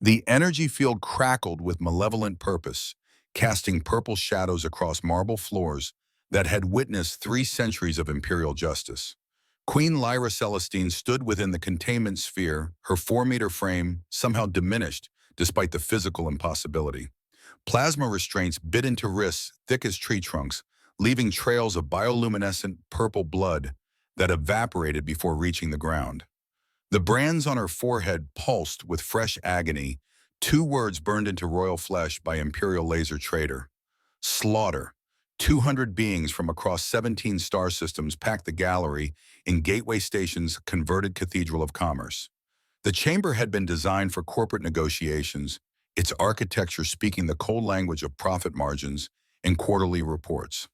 The energy field crackled with malevolent purpose, casting purple shadows across marble floors that had witnessed 3 centuries of imperial justice. Queen Lyra Celestine stood within the containment sphere, her 4-meter frame somehow diminished despite the physical impossibility. Plasma restraints bit into wrists thick as tree trunks, leaving trails of bioluminescent purple blood that evaporated before reaching the ground. The brands on her forehead pulsed with fresh agony, 2 words burned into royal flesh by Imperial laser trader. Slaughter. 200 beings from across 17 star systems packed the gallery in Gateway Station's converted Cathedral of Commerce. The chamber had been designed for corporate negotiations, its architecture speaking the cold language of profit margins and quarterly reports.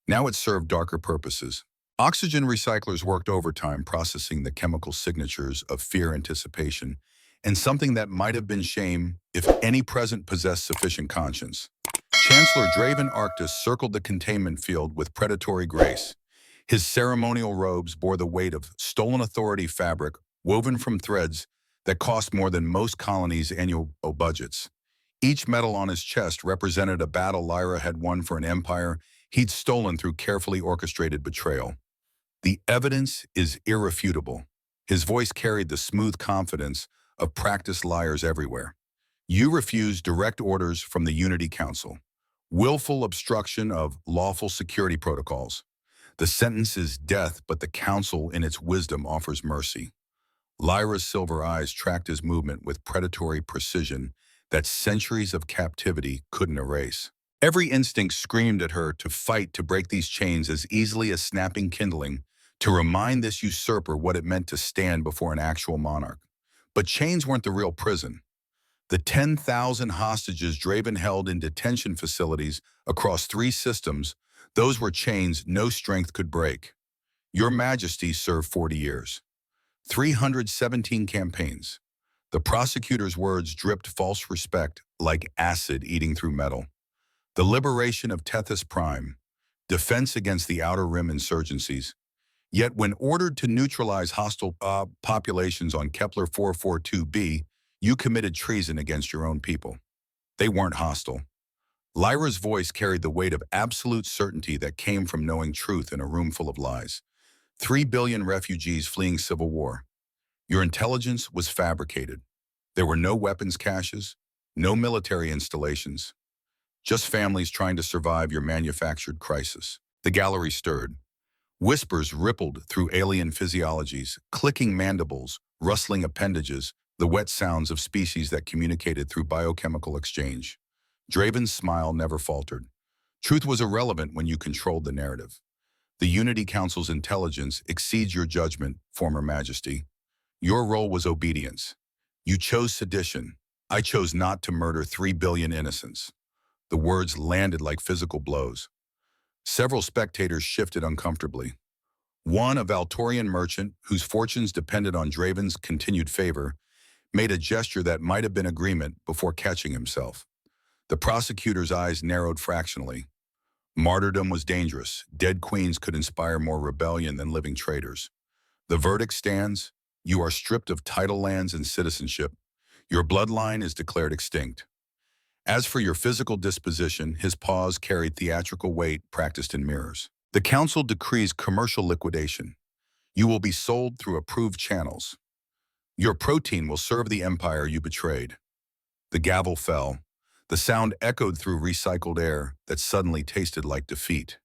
Now it served darker purposes. Oxygen recyclers worked overtime processing the chemical signatures of fear anticipation and something that might have been shame if any present possessed sufficient conscience. Chancellor Draven Arctus circled the containment field with predatory grace. His ceremonial robes bore the weight of stolen authority fabric woven from threads that cost more than most colonies' annual budgets. Each medal on his chest represented a battle Lyra had won for an empire he'd stolen through carefully orchestrated betrayal. The evidence is irrefutable. His voice carried the smooth confidence of practiced liars everywhere. You refused direct orders from the Unity Council. Willful obstruction of lawful security protocols. The sentence is death, but the Council, in its wisdom, offers mercy. Lyra's silver eyes tracked his movement with predatory precision that centuries of captivity couldn't erase. Every instinct screamed at her to fight to break these chains as easily as snapping kindling, to remind this usurper what it meant to stand before an actual monarch. But chains weren't the real prison. The 10,000 hostages Draven held in detention facilities across 3 systems, those were chains no strength could break. Your Majesty served 40 years. 317 campaigns. The prosecutor's words dripped false respect like acid eating through metal. The liberation of Tethys Prime, defense against the Outer Rim insurgencies. Yet when ordered to neutralize hostile populations on Kepler 442b, you committed treason against your own people. They weren't hostile. Lyra's voice carried the weight of absolute certainty that came from knowing truth in a room full of lies. 3 billion refugees fleeing civil war. Your intelligence was fabricated. There were no weapons caches, no military installations. Just families trying to survive your manufactured crisis. The gallery stirred. Whispers rippled through alien physiologies, clicking mandibles, rustling appendages, the wet sounds of species that communicated through biochemical exchange. Draven's smile never faltered. Truth was irrelevant when you controlled the narrative. The Unity Council's intelligence exceeds your judgment, former Majesty. Your role was obedience. You chose sedition. I chose not to murder 3 billion innocents. The words landed like physical blows. Several spectators shifted uncomfortably. One, a Valtorian merchant whose fortunes depended on Draven's continued favor, made a gesture that might have been agreement before catching himself. The prosecutor's eyes narrowed fractionally. Martyrdom was dangerous. Dead queens could inspire more rebellion than living traitors. The verdict stands. You are stripped of title lands and citizenship. Your bloodline is declared extinct. As for your physical disposition, his pause carried theatrical weight practiced in mirrors. The council decrees commercial liquidation. You will be sold through approved channels. Your protein will serve the empire you betrayed. The gavel fell. The sound echoed through recycled air that suddenly tasted like defeat.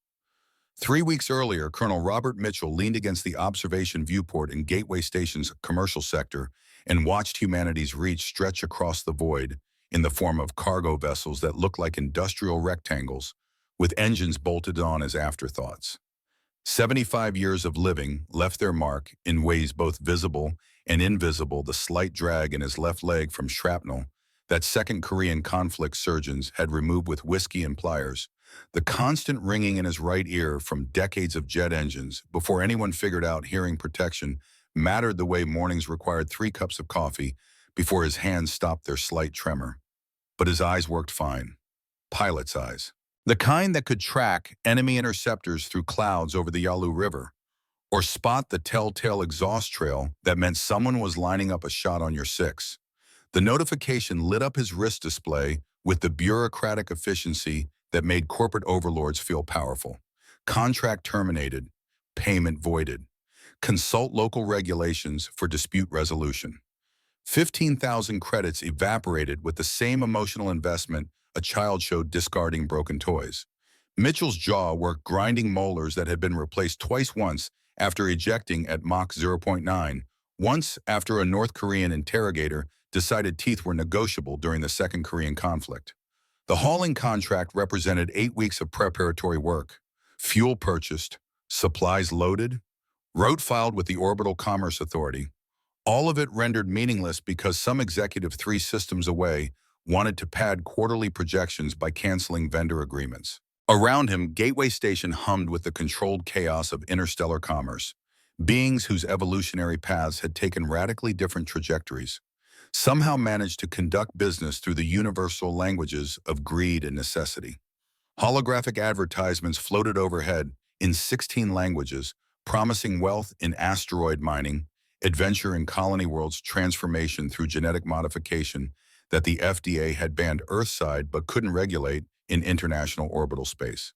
3 weeks earlier, Colonel Robert Mitchell leaned against the observation viewport in Gateway Station's commercial sector and watched humanity's reach stretch across the void in the form of cargo vessels that looked like industrial rectangles, with engines bolted on as afterthoughts. 75 years of living left their mark in ways both visible and invisible. The slight drag in his left leg from shrapnel that Second Korean conflict surgeons had removed with whiskey and pliers, the constant ringing in his right ear from decades of jet engines before anyone figured out hearing protection mattered the way mornings required 3 cups of coffee before his hands stopped their slight tremor. But his eyes worked fine. Pilot's eyes. The kind that could track enemy interceptors through clouds over the Yalu River, or spot the telltale exhaust trail that meant someone was lining up a shot on your 6. The notification lit up his wrist display with the bureaucratic efficiency that made corporate overlords feel powerful. Contract terminated, payment voided. Consult local regulations for dispute resolution. 15,000 credits evaporated with the same emotional investment a child showed discarding broken toys. Mitchell's jaw worked grinding molars that had been replaced twice, once after ejecting at Mach zero point 0.9, once after a North Korean interrogator decided teeth were negotiable during the Second Korean conflict. The hauling contract represented 8 weeks of preparatory work, fuel purchased, supplies loaded, route filed with the Orbital Commerce Authority, all of it rendered meaningless because some executive 3 systems away wanted to pad quarterly projections by canceling vendor agreements. Around him, Gateway Station hummed with the controlled chaos of interstellar commerce, beings whose evolutionary paths had taken radically different trajectories, somehow managed to conduct business through the universal languages of greed and necessity. Holographic advertisements floated overhead in 16 languages, promising wealth in asteroid mining, adventure in colony worlds, transformation through genetic modification that the FDA had banned Earthside but couldn't regulate in international orbital space.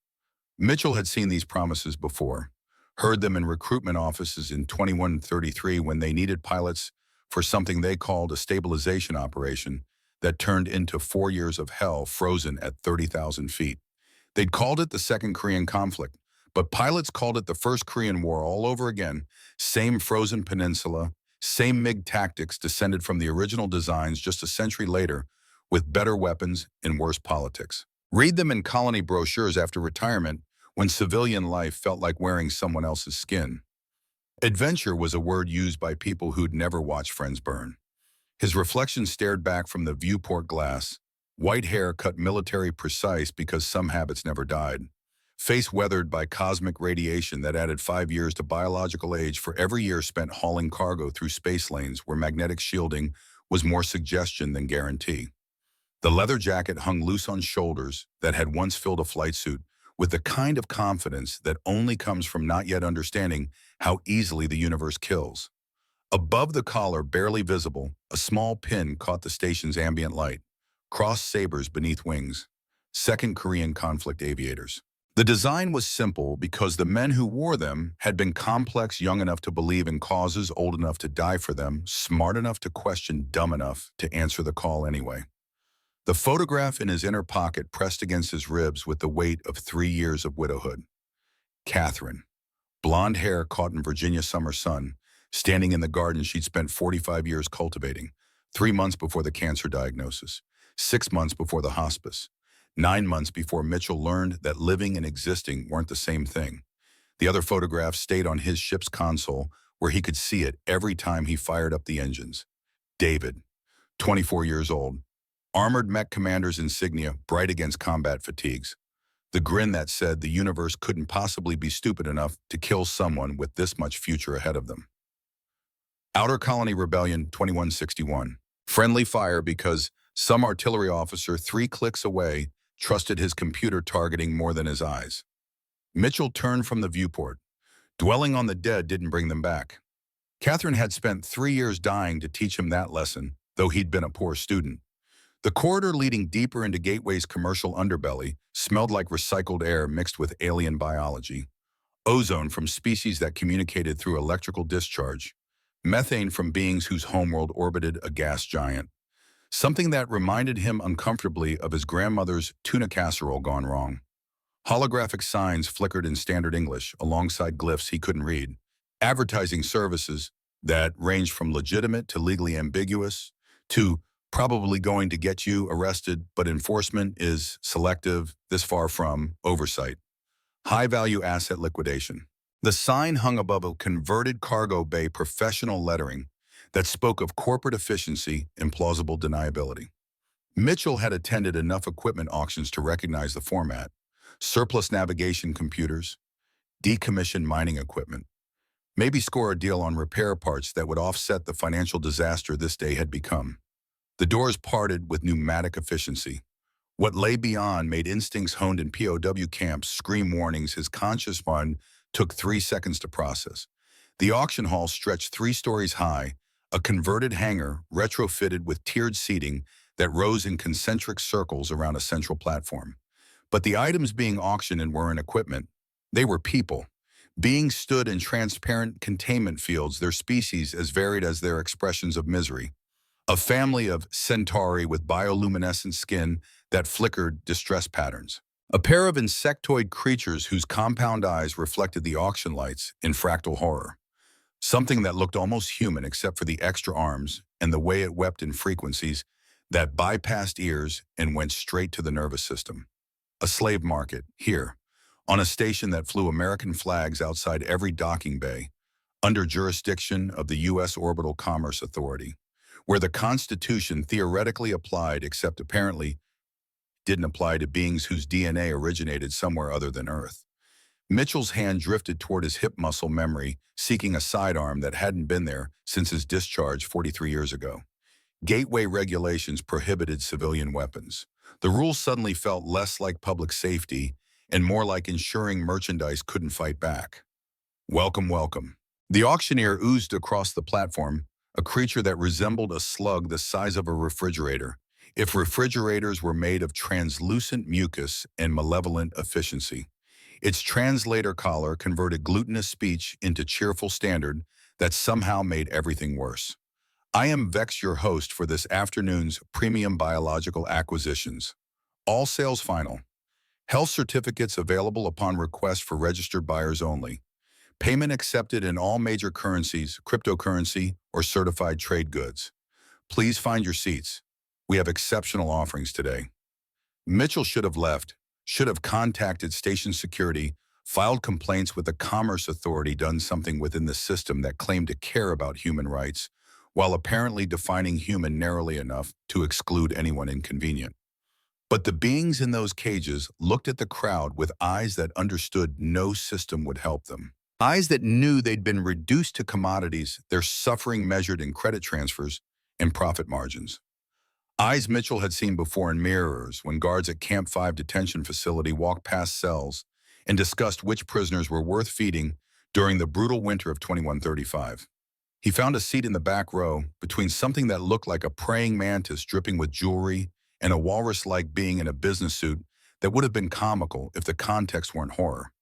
Mitchell had seen these promises before, heard them in recruitment offices in 2133 when they needed pilots for something they called a stabilization operation that turned into 4 years of hell frozen at 30,000 feet. They'd called it the Second Korean Conflict, but pilots called it the First Korean War all over again. Same frozen peninsula, same MiG tactics descended from the original designs just a century later, with better weapons and worse politics. Read them in colony brochures after retirement when civilian life felt like wearing someone else's skin. Adventure was a word used by people who'd never watched friends burn. His reflection stared back from the viewport glass, white hair cut military precise because some habits never died. Face weathered by cosmic radiation that added 5 years to biological age for every year spent hauling cargo through space lanes where magnetic shielding was more suggestion than guarantee. The leather jacket hung loose on shoulders that had once filled a flight suit with the kind of confidence that only comes from not yet understanding how easily the universe kills. Above the collar, barely visible, a small pin caught the station's ambient light. Crossed sabers beneath wings. Second Korean conflict aviators. The design was simple because the men who wore them had been complex, young enough to believe in causes, old enough to die for them, smart enough to question, dumb enough to answer the call anyway. The photograph in his inner pocket pressed against his ribs with the weight of 3 years of widowhood. Catherine, blonde hair caught in Virginia summer sun, standing in the garden she'd spent 45 years cultivating, 3 months before the cancer diagnosis, 6 months before the hospice, 9 months before Mitchell learned that living and existing weren't the same thing. The other photograph stayed on his ship's console where he could see it every time he fired up the engines. David, 24 years old, armored mech commander's insignia bright against combat fatigues. The grin that said the universe couldn't possibly be stupid enough to kill someone with this much future ahead of them. Outer Colony Rebellion 2161. Friendly fire because some artillery officer 3 clicks away trusted his computer targeting more than his eyes. Mitchell turned from the viewport. Dwelling on the dead didn't bring them back. Catherine had spent 3 years dying to teach him that lesson, though he'd been a poor student. The corridor leading deeper into Gateway's commercial underbelly smelled like recycled air mixed with alien biology. Ozone from species that communicated through electrical discharge. Methane from beings whose homeworld orbited a gas giant. Something that reminded him uncomfortably of his grandmother's tuna casserole gone wrong. Holographic signs flickered in standard English alongside glyphs he couldn't read. Advertising services that ranged from legitimate to legally ambiguous to probably going to get you arrested, but enforcement is selective, this far from oversight. High-value asset liquidation. The sign hung above a converted cargo bay, professional lettering that spoke of corporate efficiency and plausible deniability. Mitchell had attended enough equipment auctions to recognize the format: surplus navigation computers, decommissioned mining equipment. Maybe score a deal on repair parts that would offset the financial disaster this day had become. The doors parted with pneumatic efficiency. What lay beyond made instincts honed in POW camps scream warnings his conscious mind took 3 seconds to process. The auction hall stretched 3 stories high, a converted hangar retrofitted with tiered seating that rose in concentric circles around a central platform. But the items being auctioned weren't equipment. They were people. Beings stood in transparent containment fields, their species as varied as their expressions of misery. A family of centauri with bioluminescent skin that flickered distress patterns. A pair of insectoid creatures whose compound eyes reflected the auction lights in fractal horror. Something that looked almost human except for the extra arms and the way it wept in frequencies that bypassed ears and went straight to the nervous system. A slave market, here, on a station that flew American flags outside every docking bay, under jurisdiction of the U.S. Orbital Commerce Authority, where the Constitution theoretically applied except apparently didn't apply to beings whose DNA originated somewhere other than Earth. Mitchell's hand drifted toward his hip muscle memory, seeking a sidearm that hadn't been there since his discharge 43 years ago. Gateway regulations prohibited civilian weapons. The rules suddenly felt less like public safety and more like ensuring merchandise couldn't fight back. Welcome, welcome. The auctioneer oozed across the platform, a creature that resembled a slug the size of a refrigerator, if refrigerators were made of translucent mucus and malevolent efficiency. Its translator collar converted glutinous speech into cheerful standard that somehow made everything worse. I am Vex, your host for this afternoon's premium biological acquisitions. All sales final. Health certificates available upon request for registered buyers only. Payment accepted in all major currencies, cryptocurrency, or certified trade goods. Please find your seats. We have exceptional offerings today. Mitchell should have left, should have contacted station security, filed complaints with the Commerce Authority, done something within the system that claimed to care about human rights, while apparently defining human narrowly enough to exclude anyone inconvenient. But the beings in those cages looked at the crowd with eyes that understood no system would help them. Eyes that knew they'd been reduced to commodities, their suffering measured in credit transfers and profit margins. Eyes Mitchell had seen before in mirrors when guards at Camp 5 detention facility walked past cells and discussed which prisoners were worth feeding during the brutal winter of 2135. He found a seat in the back row between something that looked like a praying mantis dripping with jewelry and a walrus-like being in a business suit that would have been comical if the context weren't horror.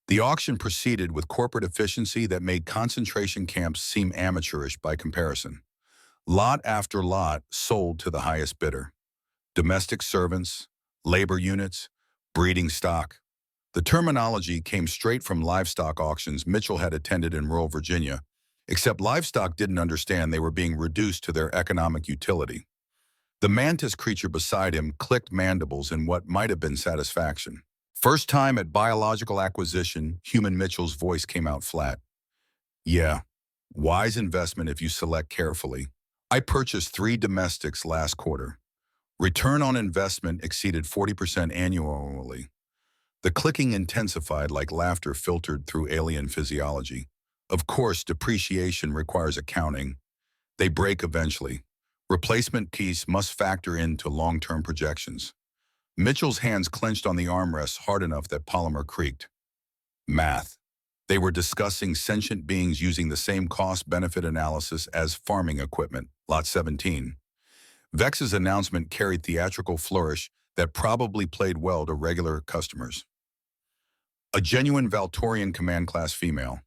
The auction proceeded with corporate efficiency that made concentration camps seem amateurish by comparison. Lot after lot sold to the highest bidder. Domestic servants, labor units, breeding stock. The terminology came straight from livestock auctions Mitchell had attended in rural Virginia, except livestock didn't understand they were being reduced to their economic utility. The mantis creature beside him clicked mandibles in what might have been satisfaction. First time at biological acquisition, human Mitchell's voice came out flat. Yeah, wise investment if you select carefully. I purchased 3 domestics last quarter. Return on investment exceeded 40% annually. The clicking intensified like laughter filtered through alien physiology. Of course, depreciation requires accounting. They break eventually. Replacement piece must factor into long-term projections. Mitchell's hands clenched on the armrests hard enough that polymer creaked. Math. They were discussing sentient beings using the same cost-benefit analysis as farming equipment, Lot 17. Vex's announcement carried theatrical flourish that probably played well to regular customers. A genuine Valtorian command class female.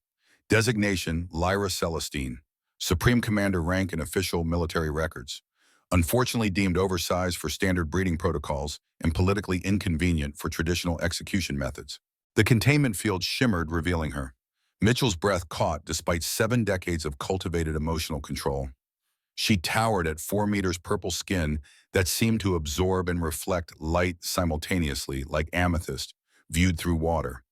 Designation Lyra Celestine. Supreme Commander rank in official military records. Unfortunately deemed oversized for standard breeding protocols and politically inconvenient for traditional execution methods. The containment field shimmered, revealing her. Mitchell's breath caught despite 7 decades of cultivated emotional control. She towered at 4 meters purple skin that seemed to absorb and reflect light simultaneously like amethyst viewed through water.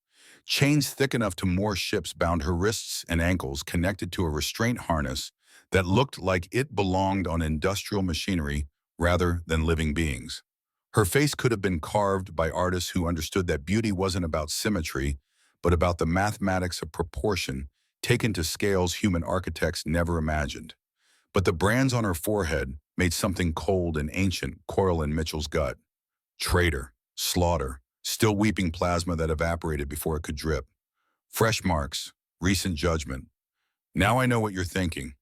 Chains thick enough to moor ships bound her wrists and ankles, connected to a restraint harness that looked like it belonged on industrial machinery rather than living beings. Her face could have been carved by artists who understood that beauty wasn't about symmetry, but about the mathematics of proportion taken to scales human architects never imagined. But the brands on her forehead made something cold and ancient coil in Mitchell's gut. Traitor, slaughter, still weeping plasma that evaporated before it could drip. Fresh marks, recent judgment. Now I know what you're thinking.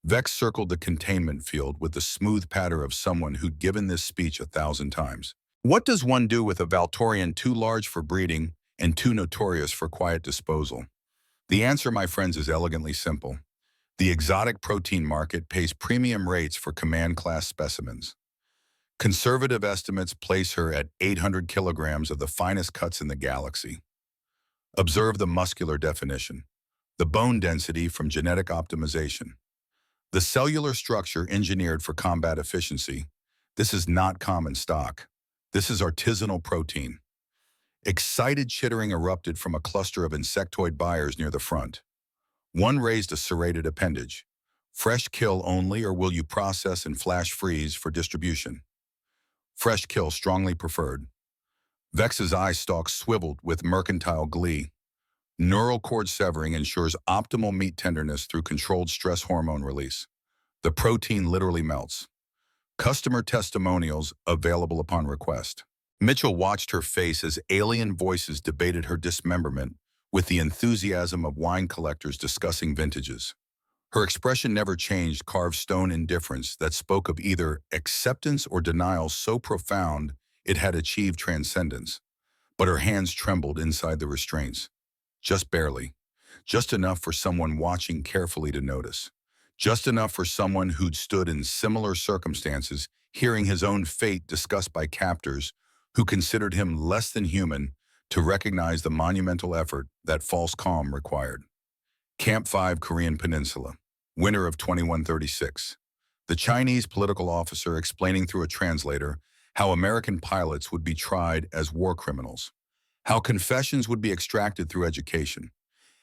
Vex circled the containment field with the smooth patter of someone who'd given this speech 1,000 times. What does one do with a Valtorian too large for breeding and too notorious for quiet disposal? The answer, my friends, is elegantly simple. The exotic protein market pays premium rates for command-class specimens. Conservative estimates place her at 800 kilograms of the finest cuts in the galaxy. Observe the muscular definition, the bone density from genetic optimization, the cellular structure engineered for combat efficiency. This is not common stock. This is artisanal protein. Excited chittering erupted from a cluster of insectoid buyers near the front. One raised a serrated appendage. Fresh kill only, or will you process and flash freeze for distribution? Fresh kill strongly preferred. Vex's eye stalk swiveled with mercantile glee. Neural cord severing ensures optimal meat tenderness through controlled stress hormone release. The protein literally melts. Customer testimonials available upon request. Mitchell watched her face as alien voices debated her dismemberment with the enthusiasm of wine collectors discussing vintages. Her expression never changed, carved stone indifference that spoke of either acceptance or denial so profound it had achieved transcendence. But her hands trembled inside the restraints. Just barely. Just enough for someone watching carefully to notice. Just enough for someone who'd stood in similar circumstances, hearing his own fate discussed by captors who considered him less than human, to recognize the monumental effort that false calm required. Camp 5, Korean Peninsula, winter of 2136. The Chinese political officer explaining through a translator how American pilots would be tried as war criminals, how confessions would be extracted through education,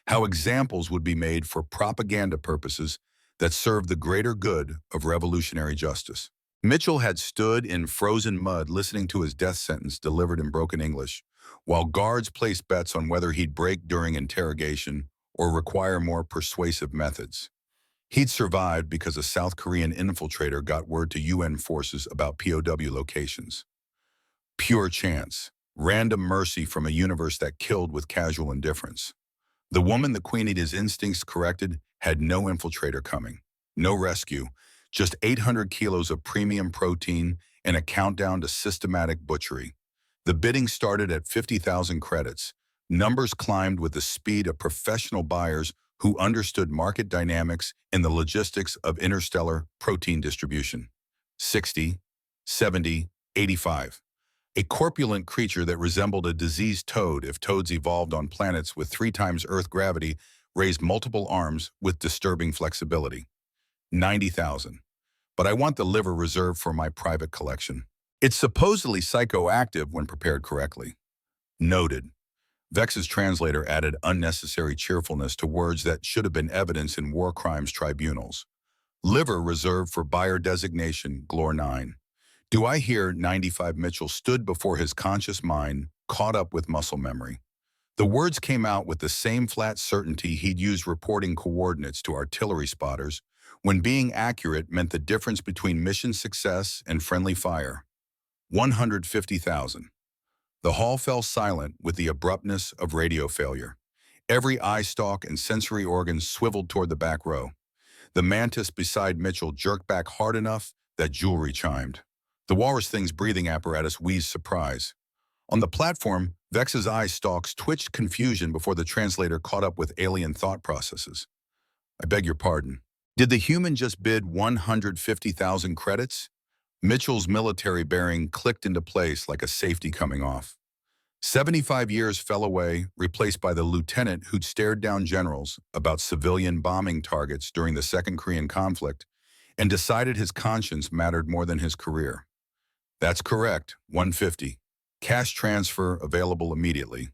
how examples would be made for propaganda purposes that served the greater good of revolutionary justice. Mitchell had stood in frozen mud listening to his death sentence delivered in broken English, while guards placed bets on whether he'd break during interrogation or require more persuasive methods. He'd survived because a South Korean infiltrator got word to UN forces about POW locations. Pure chance, random mercy from a universe that killed with casual indifference. The woman the Queen, his instincts corrected, had no infiltrator coming, no rescue, just 800 kilos of premium protein and a countdown to systematic butchery. The bidding started at 50,000 credits. Numbers climbed with the speed of professional buyers who understood market dynamics and the logistics of interstellar protein distribution. 60, 70, 85. A corpulent creature that resembled a diseased toad if toads evolved on planets with 3 times Earth gravity raised multiple arms with disturbing flexibility. 90,000. But I want the liver reserved for my private collection. It's supposedly psychoactive when prepared correctly. Noted. Vex's translator added unnecessary cheerfulness to words that should have been evidence in war crimes tribunals. Liver reserved for buyer designation, Glor 9. Do I hear 95? Mitchell stood before his conscious mind, caught up with muscle memory. The words came out with the same flat certainty he'd used reporting coordinates to artillery spotters when being accurate meant the difference between mission success and friendly fire. 150,000. The hall fell silent with the abruptness of radio failure. Every eye stalk and sensory organ swiveled toward the back row. The mantis beside Mitchell jerked back hard enough that jewelry chimed. The walrus thing's breathing apparatus wheezed surprise. On the platform, Vex's eye stalks twitched confusion before the translator caught up with alien thought processes. I beg your pardon. Did the human just bid 150,000 credits? Mitchell's military bearing clicked into place like a safety coming off. 75 years fell away, replaced by the lieutenant who'd stared down generals about civilian bombing targets during the Second Korean conflict and decided his conscience mattered more than his career. That's correct, 150. Cash transfer available immediately.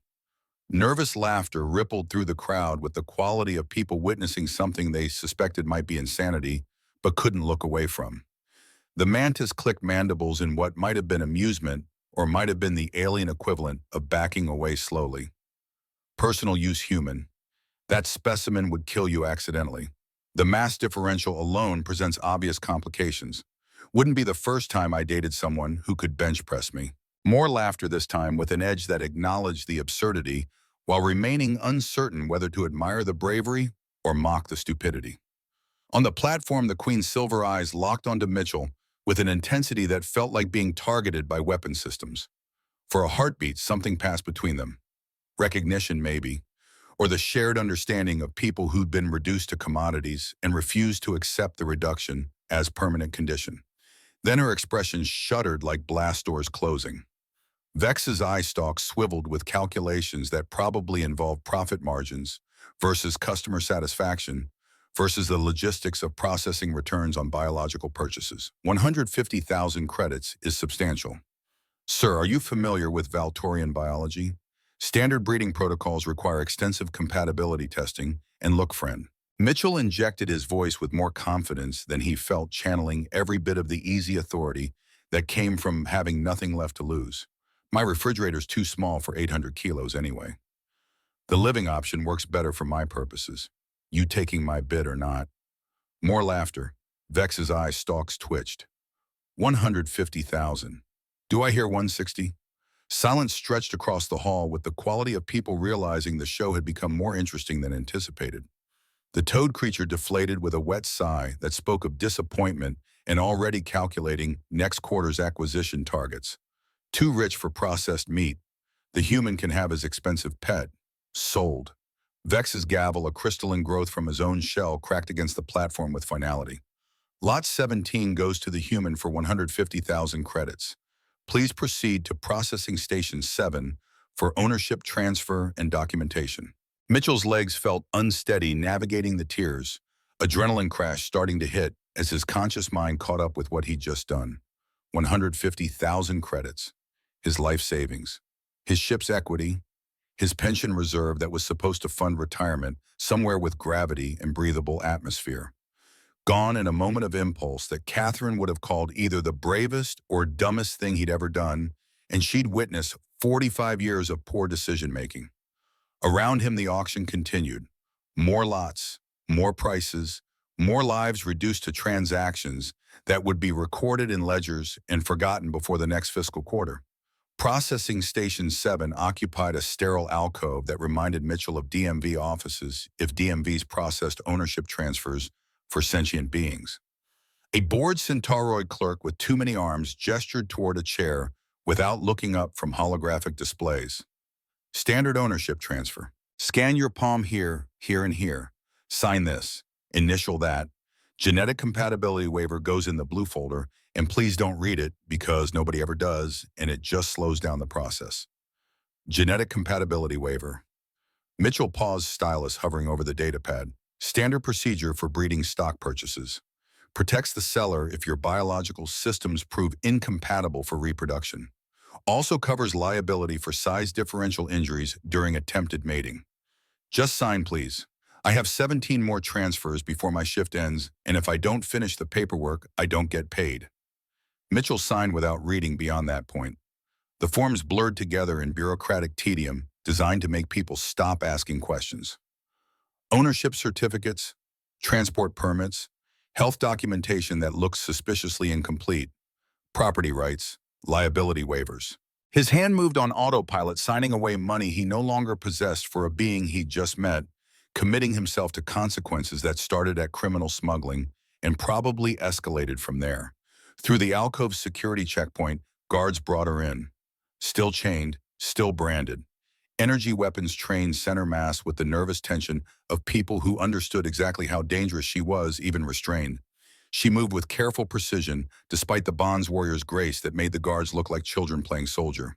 Nervous laughter rippled through the crowd with the quality of people witnessing something they suspected might be insanity, but couldn't look away from. The mantis clicked mandibles in what might have been amusement or might have been the alien equivalent of backing away slowly. Personal use human. That specimen would kill you accidentally. The mass differential alone presents obvious complications. Wouldn't be the first time I dated someone who could bench press me. More laughter this time with an edge that acknowledged the absurdity while remaining uncertain whether to admire the bravery or mock the stupidity. On the platform, the Queen's silver eyes locked onto Mitchell with an intensity that felt like being targeted by weapon systems. For a heartbeat, something passed between them. Recognition, maybe, or the shared understanding of people who'd been reduced to commodities and refused to accept the reduction as permanent condition. Then her expression shuddered like blast doors closing. Vex's eye stalk swiveled with calculations that probably involved profit margins versus customer satisfaction versus the logistics of processing returns on biological purchases. 150,000 credits is substantial. Sir, are you familiar with Valtorian biology? Standard breeding protocols require extensive compatibility testing, and look, friend. Mitchell injected his voice with more confidence than he felt, channeling every bit of the easy authority that came from having nothing left to lose. My refrigerator's too small for 800 kilos anyway. The living option works better for my purposes. You taking my bid or not? More laughter. Vex's eye stalks twitched. 150,000. Do I hear 160? Silence stretched across the hall with the quality of people realizing the show had become more interesting than anticipated. The toad creature deflated with a wet sigh that spoke of disappointment and already calculating next quarter's acquisition targets. Too rich for processed meat. The human can have his expensive pet. Sold. Vex's gavel, a crystalline growth from his own shell, cracked against the platform with finality. Lot 17 goes to the human for 150,000 credits. Please proceed to Processing Station 7 for ownership transfer and documentation. Mitchell's legs felt unsteady navigating the tiers, adrenaline crash starting to hit as his conscious mind caught up with what he'd just done. 150,000 credits, his life savings, his ship's equity, his pension reserve that was supposed to fund retirement somewhere with gravity and breathable atmosphere. Gone in a moment of impulse that Catherine would have called either the bravest or dumbest thing he'd ever done, and she'd witnessed 45 years of poor decision-making. Around him, the auction continued. More lots, more prices, more lives reduced to transactions that would be recorded in ledgers and forgotten before the next fiscal quarter. Processing Station 7 occupied a sterile alcove that reminded Mitchell of DMV offices if DMVs processed ownership transfers for sentient beings. A bored Centauroid clerk with too many arms gestured toward a chair without looking up from holographic displays. Standard ownership transfer. Scan your palm here, here, and here. Sign this. Initial that. Genetic compatibility waiver goes in the blue folder, and please don't read it because nobody ever does, and it just slows down the process. Genetic compatibility waiver. Mitchell paused, stylus hovering over the datapad. Standard procedure for breeding stock purchases. Protects the seller if your biological systems prove incompatible for reproduction. Also covers liability for size differential injuries during attempted mating. Just sign, please. I have 17 more transfers before my shift ends, and if I don't finish the paperwork, I don't get paid. Mitchell signed without reading beyond that point. The forms blurred together in bureaucratic tedium designed to make people stop asking questions. Ownership certificates, transport permits, health documentation that looks suspiciously incomplete, property rights, liability waivers. His hand moved on autopilot, signing away money he no longer possessed for a being he'd just met, committing himself to consequences that started at criminal smuggling and probably escalated from there. Through the alcove security checkpoint, guards brought her in. Still chained, still branded. Energy weapons trained center mass with the nervous tension of people who understood exactly how dangerous she was, even restrained. She moved with careful precision, despite the Bonds warrior's grace that made the guards look like children playing soldier.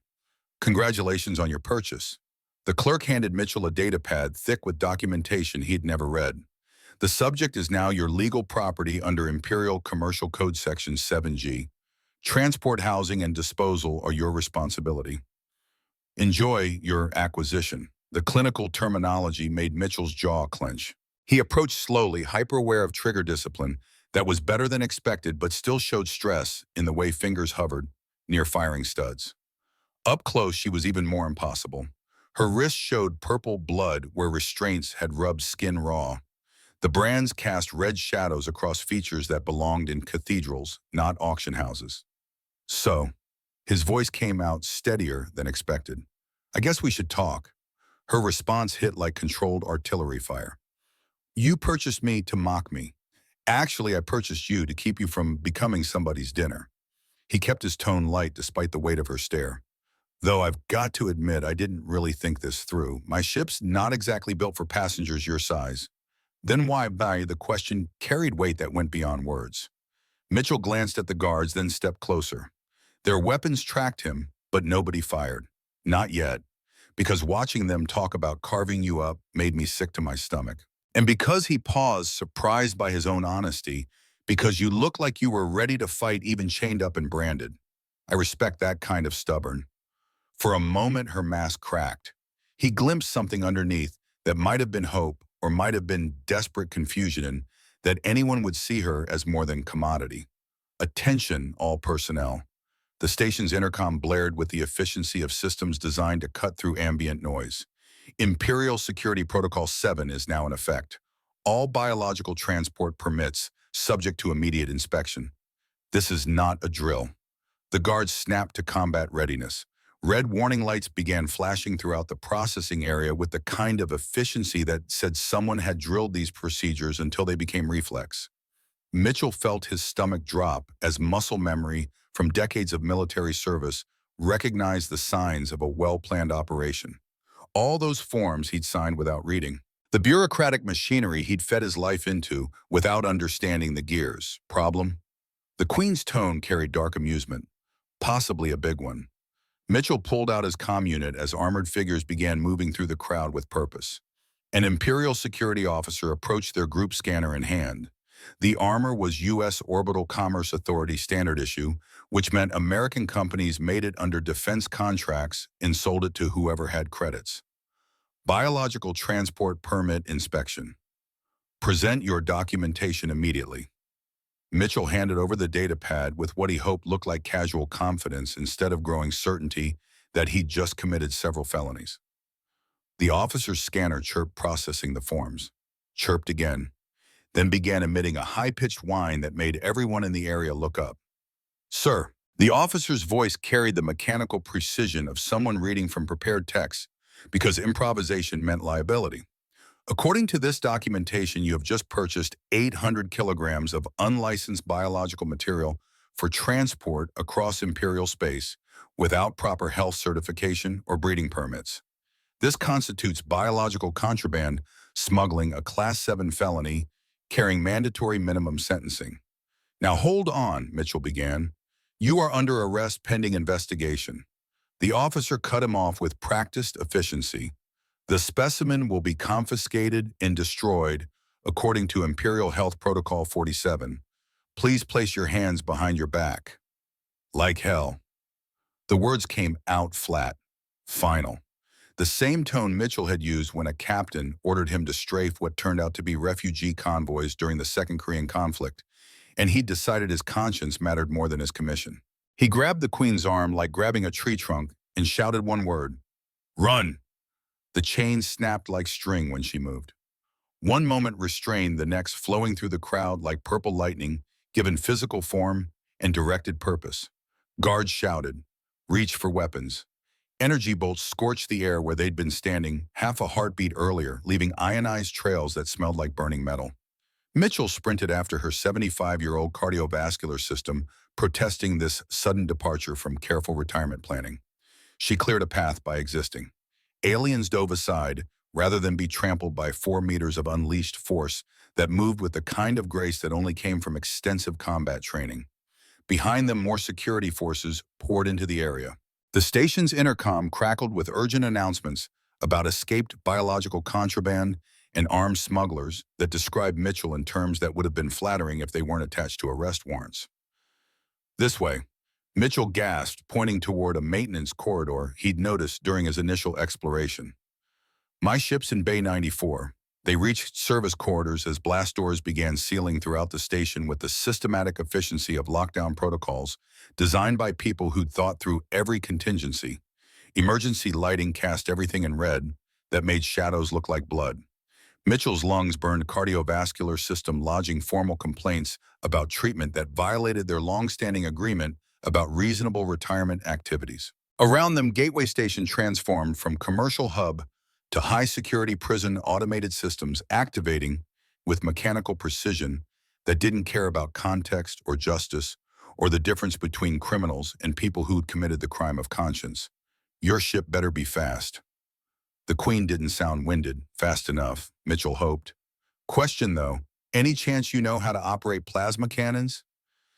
Congratulations on your purchase. The clerk handed Mitchell a datapad thick with documentation he'd never read. The subject is now your legal property under Imperial Commercial Code Section 7G. Transport, housing, and disposal are your responsibility. Enjoy your acquisition. The clinical terminology made Mitchell's jaw clench. He approached slowly, hyper-aware of trigger discipline that was better than expected but still showed stress in the way fingers hovered near firing studs. Up close, she was even more impossible. Her wrist showed purple blood where restraints had rubbed skin raw. The brands cast red shadows across features that belonged in cathedrals, not auction houses. So, his voice came out steadier than expected. I guess we should talk. Her response hit like controlled artillery fire. You purchased me to mock me. Actually, I purchased you to keep you from becoming somebody's dinner. He kept his tone light despite the weight of her stare. Though I've got to admit I didn't really think this through. My ship's not exactly built for passengers your size. Then why buy? The question carried weight that went beyond words. Mitchell glanced at the guards, then stepped closer. Their weapons tracked him, but nobody fired. Not yet. Because watching them talk about carving you up made me sick to my stomach. And because he paused, surprised by his own honesty, because you look like you were ready to fight even chained up and branded. I respect that kind of stubborn. For a moment, her mask cracked. He glimpsed something underneath that might have been hope or might have been desperate confusion, and that anyone would see her as more than commodity. Attention, all personnel. The station's intercom blared with the efficiency of systems designed to cut through ambient noise. Imperial Security Protocol 7 is now in effect. All biological transport permits subject to immediate inspection. This is not a drill. The guards snapped to combat readiness. Red warning lights began flashing throughout the processing area with the kind of efficiency that said someone had drilled these procedures until they became reflex. Mitchell felt his stomach drop as muscle memory from decades of military service recognized the signs of a well-planned operation. All those forms he'd signed without reading. The bureaucratic machinery he'd fed his life into without understanding the gears. Problem? The Queen's tone carried dark amusement, possibly a big one. Mitchell pulled out his comm unit as armored figures began moving through the crowd with purpose. An Imperial security officer approached their group scanner in hand. The armor was U.S. Orbital Commerce Authority standard issue, which meant American companies made it under defense contracts and sold it to whoever had credits. Biological Transport Permit Inspection. Present your documentation immediately. Mitchell handed over the data pad with what he hoped looked like casual confidence instead of growing certainty that he'd just committed several felonies. The officer's scanner chirped, processing the forms. Chirped again, then began emitting a high-pitched whine that made everyone in the area look up. Sir, the officer's voice carried the mechanical precision of someone reading from prepared text because improvisation meant liability. According to this documentation, you have just purchased 800 kilograms of unlicensed biological material for transport across Imperial space without proper health certification or breeding permits. This constitutes biological contraband, smuggling, a Class 7 felony, carrying mandatory minimum sentencing. Now hold on, Mitchell began. You are under arrest pending investigation. The officer cut him off with practiced efficiency. The specimen will be confiscated and destroyed according to Imperial Health Protocol 47. Please place your hands behind your back. Like hell. The words came out flat. Final. The same tone Mitchell had used when a captain ordered him to strafe what turned out to be refugee convoys during the Second Korean conflict, and he'd decided his conscience mattered more than his commission. He grabbed the Queen's arm like grabbing a tree trunk and shouted one word. Run! The chain snapped like string when she moved. One moment restrained, the next flowing through the crowd like purple lightning, given physical form and directed purpose. Guards shouted, reached for weapons. Energy bolts scorched the air where they'd been standing half a heartbeat earlier, leaving ionized trails that smelled like burning metal. Mitchell sprinted after her 75-year-old cardiovascular system, protesting this sudden departure from careful retirement planning. She cleared a path by existing. Aliens dove aside, rather than be trampled by 4 meters of unleashed force that moved with the kind of grace that only came from extensive combat training. Behind them, more security forces poured into the area. The station's intercom crackled with urgent announcements about escaped biological contraband and armed smugglers that described Mitchell in terms that would have been flattering if they weren't attached to arrest warrants. This way. Mitchell gasped, pointing toward a maintenance corridor he'd noticed during his initial exploration. My ship's in Bay 94. They reached service quarters as blast doors began sealing throughout the station with the systematic efficiency of lockdown protocols designed by people who'd thought through every contingency. Emergency lighting cast everything in red that made shadows look like blood. Mitchell's lungs burned, cardiovascular system lodging formal complaints about treatment that violated their long-standing agreement about reasonable retirement activities. Around them, Gateway Station transformed from commercial hub to high-security prison automated systems activating with mechanical precision that didn't care about context or justice or the difference between criminals and people who'd committed the crime of conscience. Your ship better be fast. The Queen didn't sound winded, fast enough, Mitchell hoped. Question though, any chance you know how to operate plasma cannons?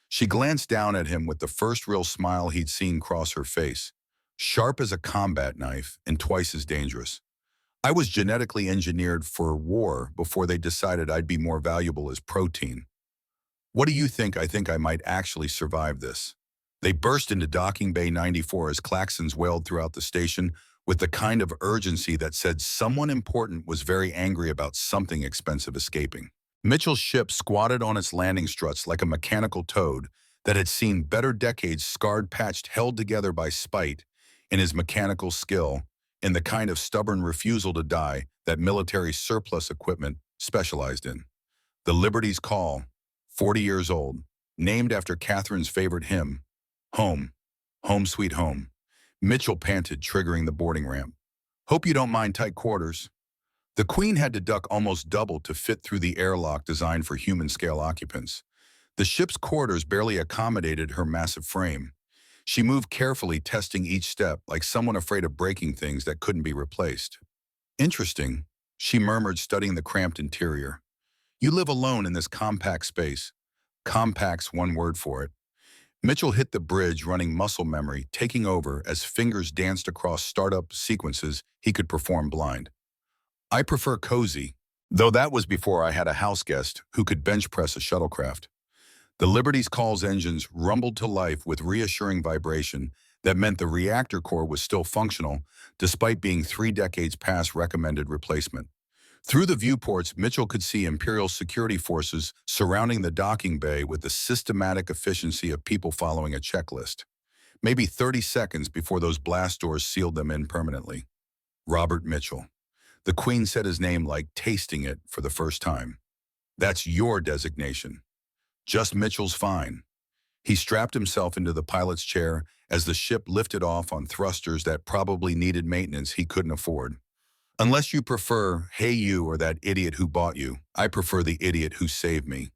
She glanced down at him with the first real smile he'd seen cross her face. Sharp as a combat knife and twice as dangerous. I was genetically engineered for war before they decided I'd be more valuable as protein. What do you think? I think I might actually survive this. They burst into Docking Bay 94 as klaxons wailed throughout the station with the kind of urgency that said someone important was very angry about something expensive escaping. Mitchell's ship squatted on its landing struts like a mechanical toad that had seen better decades scarred patched held together by spite in his mechanical skill and the kind of stubborn refusal to die that military surplus equipment specialized in. The Liberty's Call, 40 years old, named after Catherine's favorite hymn, Home, Home Sweet Home. Mitchell panted, triggering the boarding ramp. Hope you don't mind tight quarters. The Queen had to duck almost double to fit through the airlock designed for human-scale occupants. The ship's quarters barely accommodated her massive frame. She moved carefully, testing each step like someone afraid of breaking things that couldn't be replaced. Interesting, she murmured, studying the cramped interior. You live alone in this compact space. Compact's one word for it. Mitchell hit the bridge, running muscle memory, taking over as fingers danced across startup sequences he could perform blind. I prefer cozy, though that was before I had a house guest who could bench press a shuttlecraft. The Liberty's Call's engines rumbled to life with reassuring vibration that meant the reactor core was still functional despite being 3 decades past recommended replacement. Through the viewports, Mitchell could see Imperial security forces surrounding the docking bay with the systematic efficiency of people following a checklist. Maybe 30 seconds before those blast doors sealed them in permanently. Robert Mitchell. The Queen said his name like tasting it for the first time. That's your designation. Just Mitchell's fine. He strapped himself into the pilot's chair as the ship lifted off on thrusters that probably needed maintenance he couldn't afford. Unless you prefer, hey you or that idiot who bought you, I prefer the idiot who saved me.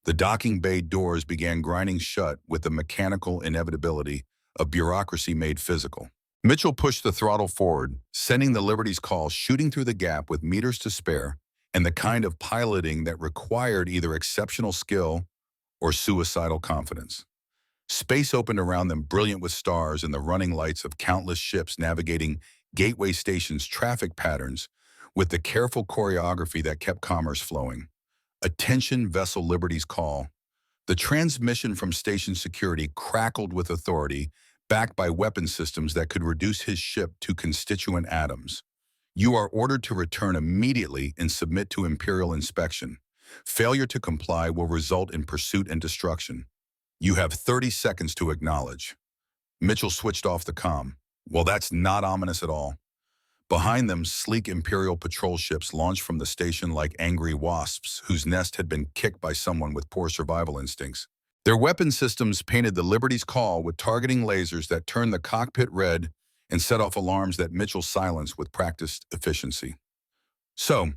The docking bay doors began grinding shut with the mechanical inevitability of bureaucracy made physical. Mitchell pushed the throttle forward, sending the Liberty's Call shooting through the gap with meters to spare and the kind of piloting that required either exceptional skill or suicidal confidence. Space opened around them, brilliant with stars and the running lights of countless ships navigating Gateway Station's traffic patterns with the careful choreography that kept commerce flowing. Attention, Vessel Liberty's Call. The transmission from station security crackled with authority, backed by weapon systems that could reduce his ship to constituent atoms. You are ordered to return immediately and submit to Imperial inspection. Failure to comply will result in pursuit and destruction. You have 30 seconds to acknowledge. Mitchell switched off the comm. Well, that's not ominous at all. Behind them, sleek Imperial patrol ships launched from the station like angry wasps whose nest had been kicked by someone with poor survival instincts. Their weapon systems painted the Liberty's Call with targeting lasers that turned the cockpit red and set off alarms that Mitchell silenced with practiced efficiency. So,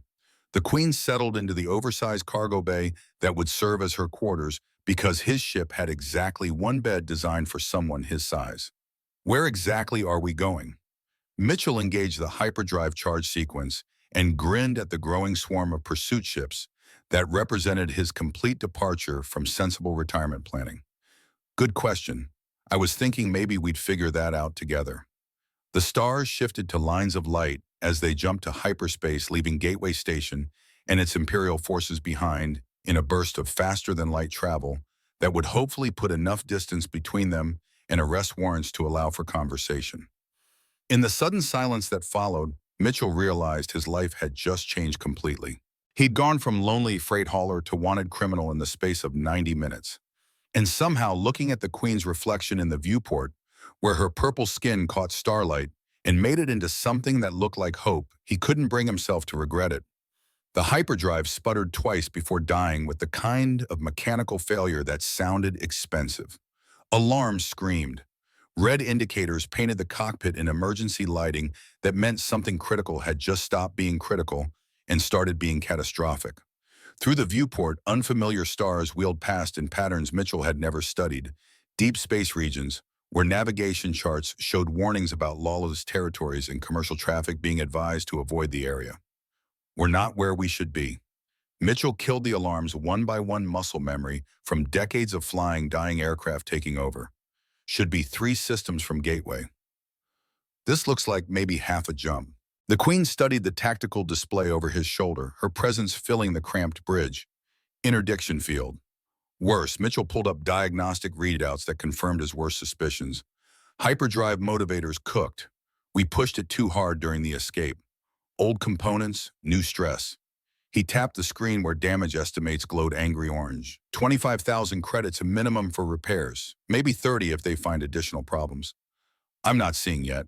the Queen settled into the oversized cargo bay that would serve as her quarters because his ship had exactly one bed designed for someone his size. Where exactly are we going? Mitchell engaged the hyperdrive charge sequence and grinned at the growing swarm of pursuit ships that represented his complete departure from sensible retirement planning. Good question. I was thinking maybe we'd figure that out together. The stars shifted to lines of light as they jumped to hyperspace, leaving Gateway Station and its Imperial forces behind in a burst of faster-than-light travel that would hopefully put enough distance between them and arrest warrants to allow for conversation. In the sudden silence that followed, Mitchell realized his life had just changed completely. He'd gone from lonely freight hauler to wanted criminal in the space of 90 minutes. And somehow, looking at the Queen's reflection in the viewport, where her purple skin caught starlight and made it into something that looked like hope, he couldn't bring himself to regret it. The hyperdrive sputtered twice before dying with the kind of mechanical failure that sounded expensive. Alarms screamed. Red indicators painted the cockpit in emergency lighting that meant something critical had just stopped being critical and started being catastrophic. Through the viewport, unfamiliar stars wheeled past in patterns Mitchell had never studied, deep space regions, where navigation charts showed warnings about lawless territories and commercial traffic being advised to avoid the area. We're not where we should be. Mitchell killed the alarms one by one, muscle memory from decades of flying, dying aircraft taking over. Should be 3 systems from Gateway. This looks like maybe half a jump. The Queen studied the tactical display over his shoulder, her presence filling the cramped bridge. Interdiction field. Worse, Mitchell pulled up diagnostic readouts that confirmed his worst suspicions. Hyperdrive motivators cooked. We pushed it too hard during the escape. Old components, new stress. He tapped the screen where damage estimates glowed angry orange. 25,000 credits a minimum for repairs, maybe 30 if they find additional problems. I'm not seeing yet.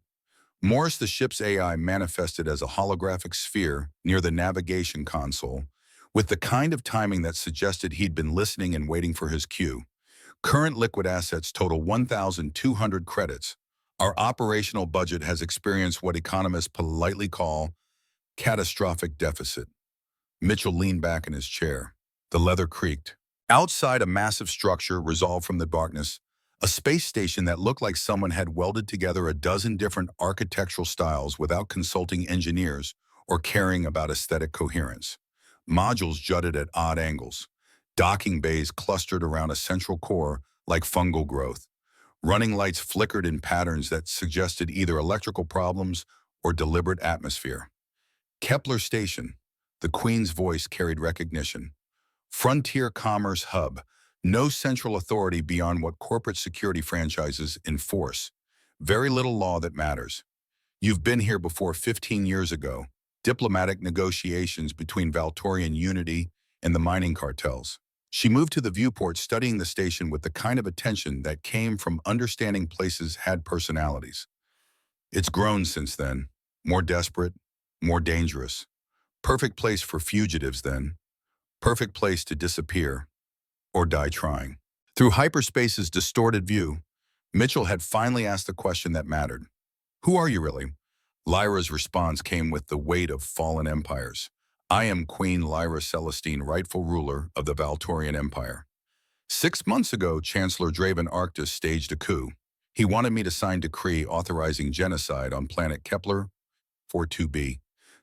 Morris, the ship's AI, manifested as a holographic sphere near the navigation console, with the kind of timing that suggested he'd been listening and waiting for his cue. Current liquid assets total 1,200 credits. Our operational budget has experienced what economists politely call catastrophic deficit. Mitchell leaned back in his chair. The leather creaked. Outside, a massive structure resolved from the darkness, a space station that looked like someone had welded together a dozen different architectural styles without consulting engineers or caring about aesthetic coherence. Modules jutted at odd angles. Docking bays clustered around a central core like fungal growth. Running lights flickered in patterns that suggested either electrical problems or deliberate atmosphere. Kepler Station. The Queen's voice carried recognition. Frontier Commerce Hub. No central authority beyond what corporate security franchises enforce. Very little law that matters. You've been here before 15 years ago. Diplomatic negotiations between Valtorian Unity and the mining cartels. She moved to the viewport, studying the station with the kind of attention that came from understanding places had personalities. It's grown since then. More desperate, more dangerous. Perfect place for fugitives then. Perfect place to disappear or die trying. Through hyperspace's distorted view, Mitchell had finally asked the question that mattered. Who are you really? Lyra's response came with the weight of fallen empires. I am Queen Lyra Celestine, rightful ruler of the Valtorian Empire. 6 months ago, Chancellor Draven Arctus staged a coup. He wanted me to sign a decree authorizing genocide on planet Kepler 42b,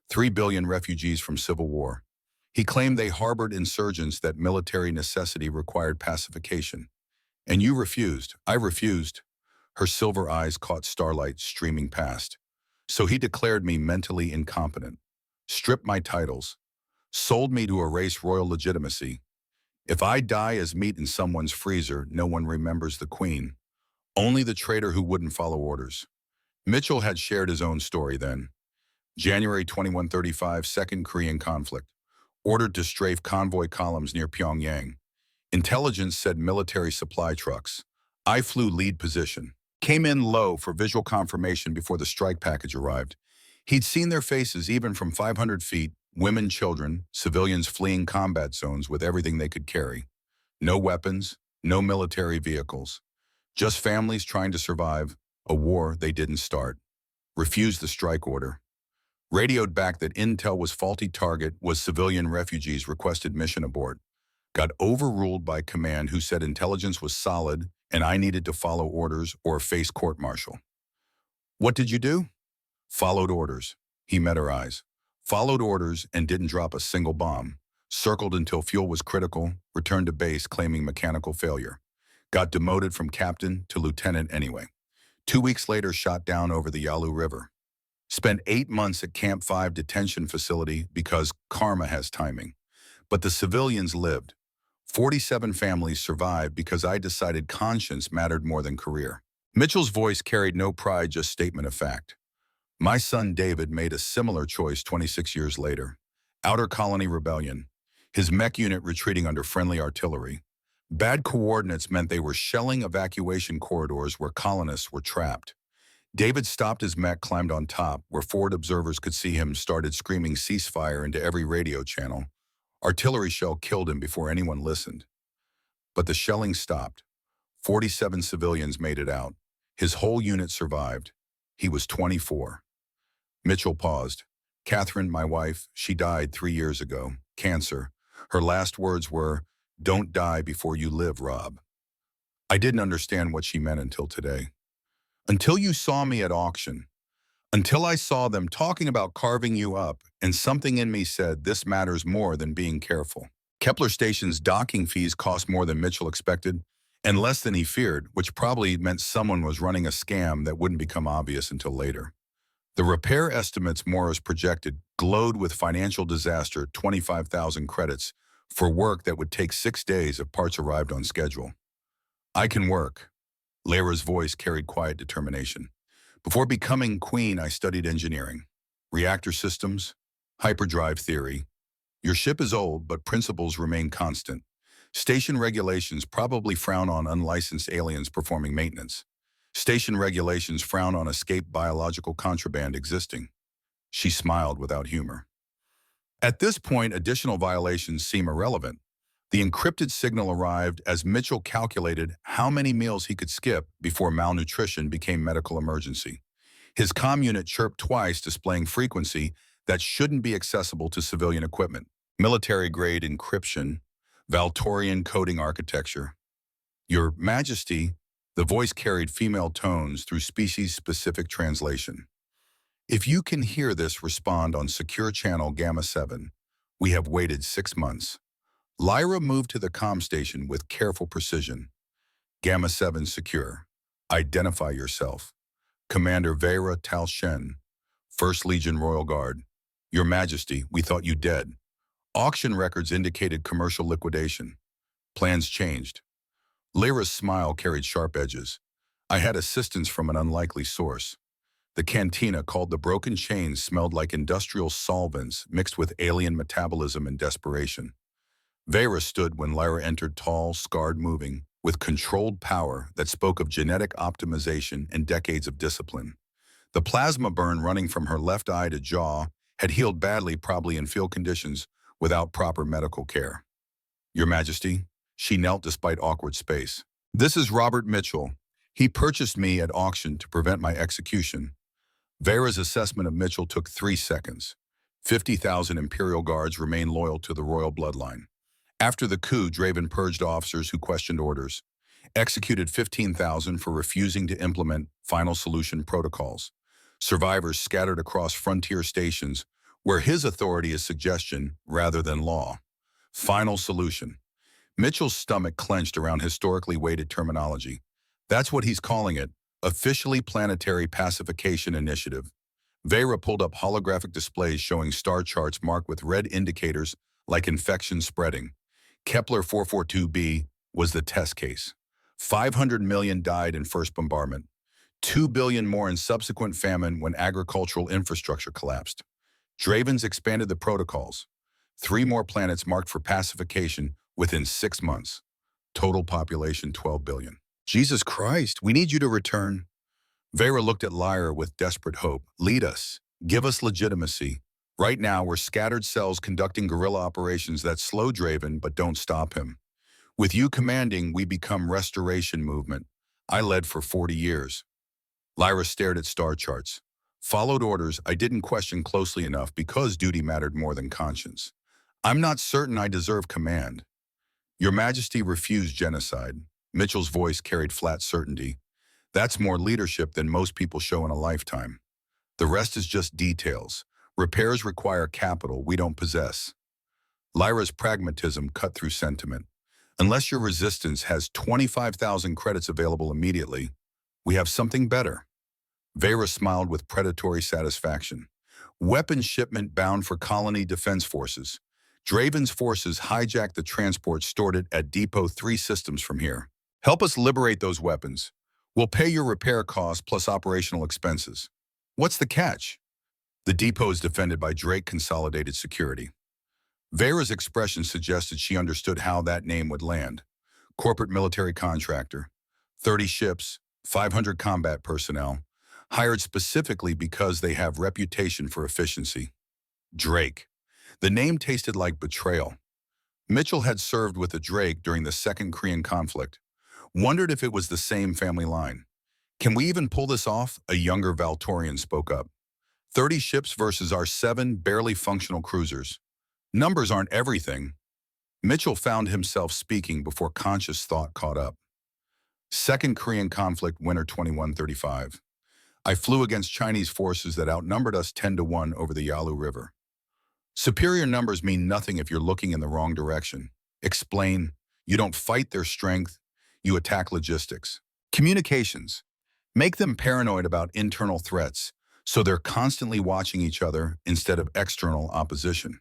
3 billion refugees from civil war. He claimed they harbored insurgents, that military necessity required pacification. And you refused. I refused. Her silver eyes caught starlight streaming past. So he declared me mentally incompetent, stripped my titles, sold me to erase royal legitimacy. If I die as meat in someone's freezer, no one remembers the Queen. Only the traitor who wouldn't follow orders. Mitchell had shared his own story then. January 2135, Second Korean conflict. Ordered to strafe convoy columns near Pyongyang. Intelligence said military supply trucks. I flew lead position. Came in low for visual confirmation before the strike package arrived. He'd seen their faces even from 500 feet, women, children, civilians fleeing combat zones with everything they could carry. No weapons, no military vehicles. Just families trying to survive a war they didn't start. Refused the strike order. Radioed back that intel was faulty, target was civilian refugees, requested mission abort. Got overruled by command, who said intelligence was solid and I needed to follow orders or face court-martial. What did you do? Followed orders. He met her eyes. Followed orders and didn't drop a single bomb. Circled until fuel was critical, returned to base claiming mechanical failure. Got demoted from captain to lieutenant anyway. 2 weeks later, shot down over the Yalu River. Spent 8 months at Camp 5 detention facility because karma has timing. But the civilians lived. 47 families survived because I decided conscience mattered more than career. Mitchell's voice carried no pride, just statement of fact. My son David made a similar choice 26 years later. Outer Colony Rebellion. His mech unit retreating under friendly artillery. Bad coordinates meant they were shelling evacuation corridors where colonists were trapped. David stopped his mech, climbed on top, where forward observers could see him, started screaming ceasefire into every radio channel. Artillery shell killed him before anyone listened. But the shelling stopped. 47 civilians made it out. His whole unit survived. He was 24. Mitchell paused. Catherine, my wife, she died 3 years ago. Cancer. Her last words were, "Don't die before you live, Rob." I didn't understand what she meant until today. Until you saw me at auction. Until I saw them talking about carving you up, and something in me said this matters more than being careful. Kepler Station's docking fees cost more than Mitchell expected, and less than he feared, which probably meant someone was running a scam that wouldn't become obvious until later. The repair estimates Morris projected glowed with financial disaster 25,000 credits for work that would take 6 days if parts arrived on schedule. I can work. Lyra's voice carried quiet determination. Before becoming queen, I studied engineering, reactor systems, hyperdrive theory. Your ship is old, but principles remain constant. Station regulations probably frown on unlicensed aliens performing maintenance. Station regulations frown on escaped biological contraband existing. She smiled without humor. At this point, additional violations seem irrelevant. The encrypted signal arrived as Mitchell calculated how many meals he could skip before malnutrition became medical emergency. His comm unit chirped twice, displaying frequency that shouldn't be accessible to civilian equipment. Military-grade encryption, Valtorian coding architecture. Your Majesty, the voice carried female tones through species-specific translation. If you can hear this, respond on secure channel Gamma 7. We have waited 6 months. Lyra moved to the comm station with careful precision. Gamma 7 secure. Identify yourself. Commander Vera Talshen, 1st Legion Royal Guard. Your Majesty, we thought you dead. Auction records indicated commercial liquidation. Plans changed. Lyra's smile carried sharp edges. I had assistance from an unlikely source. The cantina called the Broken Chains smelled like industrial solvents mixed with alien metabolism and desperation. Vera stood when Lyra entered, tall, scarred, moving, with controlled power that spoke of genetic optimization and decades of discipline. The plasma burn running from her left eye to jaw had healed badly, probably in field conditions, without proper medical care. Your Majesty, she knelt despite awkward space. This is Robert Mitchell. He purchased me at auction to prevent my execution. Vera's assessment of Mitchell took 3 seconds. 50,000 Imperial Guards remain loyal to the royal bloodline. After the coup, Draven purged officers who questioned orders, executed 15,000 for refusing to implement final solution protocols. Survivors scattered across frontier stations where his authority is suggestion rather than law. Final solution. Mitchell's stomach clenched around historically weighted terminology. That's what he's calling it, officially Planetary Pacification Initiative. Vera pulled up holographic displays showing star charts marked with red indicators like infection spreading. Kepler 442b was the test case. 500 million died in first bombardment. 2 billion more in subsequent famine when agricultural infrastructure collapsed. Dravens expanded the protocols. 3 more planets marked for pacification within 6 months. Total population 12 billion. Jesus Christ, we need you to return. Vera looked at Lyra with desperate hope. Lead us. Give us legitimacy. Right now, we're scattered cells conducting guerrilla operations that slow Draven but don't stop him. With you commanding, we become restoration movement. I led for 40 years. Lyra stared at star charts. Followed orders I didn't question closely enough because duty mattered more than conscience. I'm not certain I deserve command. Your Majesty refused genocide. Mitchell's voice carried flat certainty. That's more leadership than most people show in a lifetime. The rest is just details. Repairs require capital we don't possess. Lyra's pragmatism cut through sentiment. Unless your resistance has 25,000 credits available immediately, we have something better. Vera smiled with predatory satisfaction. Weapons shipment bound for colony defense forces. Draven's forces hijacked the transport stored at Depot 3 systems from here. Help us liberate those weapons. We'll pay your repair costs plus operational expenses. What's the catch? The depot is defended by Drake Consolidated Security. Vera's expression suggested she understood how that name would land. Corporate military contractor. 30 ships, 500 combat personnel, hired specifically because they have reputation for efficiency. Drake. The name tasted like betrayal. Mitchell had served with the Drake during the Second Korean conflict. Wondered if it was the same family line. Can we even pull this off? A younger Valtorian spoke up. 30 ships versus our 7 barely functional cruisers. Numbers aren't everything. Mitchell found himself speaking before conscious thought caught up. Second Korean conflict, winter 2135. I flew against Chinese forces that outnumbered us 10-1 over the Yalu River. Superior numbers mean nothing if you're looking in the wrong direction. Explain. You don't fight their strength, you attack logistics. Communications. Make them paranoid about internal threats, so they're constantly watching each other instead of external opposition.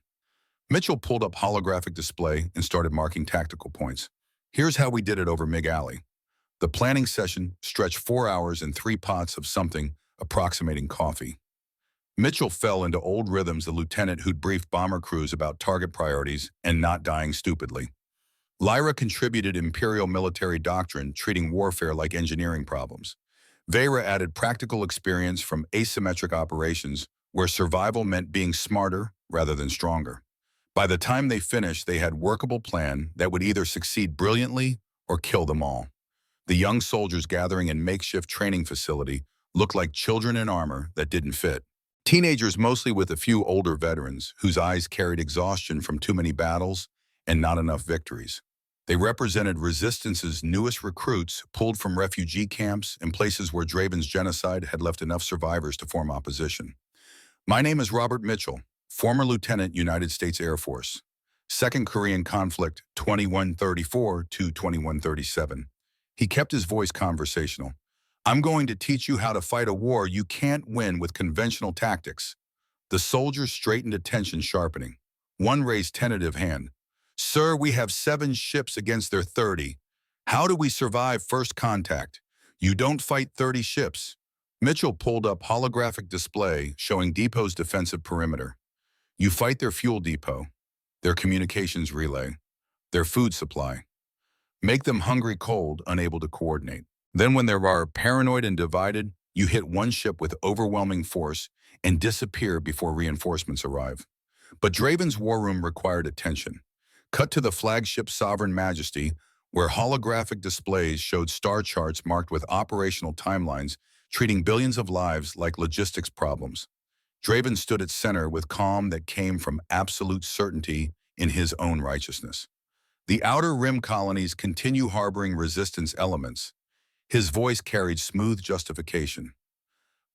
Mitchell pulled up holographic display and started marking tactical points. Here's how we did it over Mig Alley. The planning session stretched 4 hours and 3 pots of something approximating coffee. Mitchell fell into old rhythms, the lieutenant who'd briefed bomber crews about target priorities and not dying stupidly. Lyra contributed imperial military doctrine, treating warfare like engineering problems. Vera added practical experience from asymmetric operations, where survival meant being smarter rather than stronger. By the time they finished, they had a workable plan that would either succeed brilliantly or kill them all. The young soldiers gathering in makeshift training facility looked like children in armor that didn't fit. Teenagers, mostly with a few older veterans, whose eyes carried exhaustion from too many battles and not enough victories. They represented Resistance's newest recruits pulled from refugee camps and places where Draven's genocide had left enough survivors to form opposition. My name is Robert Mitchell, former Lieutenant, United States Air Force. Second Korean conflict, 2134 to 2137. He kept his voice conversational. I'm going to teach you how to fight a war you can't win with conventional tactics. The soldiers straightened, attention sharpening. One raised tentative hand. Sir, we have 7 ships against their 30. How do we survive first contact? You don't fight 30 ships. Mitchell pulled up holographic display showing depot's defensive perimeter. You fight their fuel depot, their communications relay, their food supply. Make them hungry, cold, unable to coordinate. Then when they are paranoid and divided, you hit one ship with overwhelming force and disappear before reinforcements arrive. But Draven's war room required attention. Cut to the flagship Sovereign Majesty, where holographic displays showed star charts marked with operational timelines, treating billions of lives like logistics problems. Draven stood at center with calm that came from absolute certainty in his own righteousness. The Outer Rim colonies continue harboring resistance elements. His voice carried smooth justification.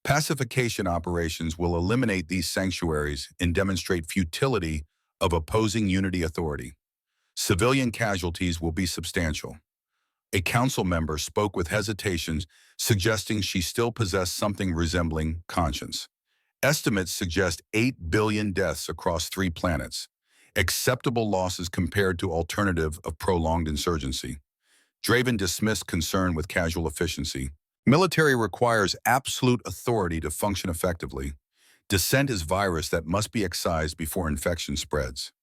Pacification operations will eliminate these sanctuaries and demonstrate futility of opposing unity authority. Civilian casualties will be substantial. A council member spoke with hesitations, suggesting she still possessed something resembling conscience. Estimates suggest 8 billion deaths across 3 planets, acceptable losses compared to alternative of prolonged insurgency. Draven dismissed concern with casual efficiency. Military requires absolute authority to function effectively. Dissent is virus that must be excised before infection spreads.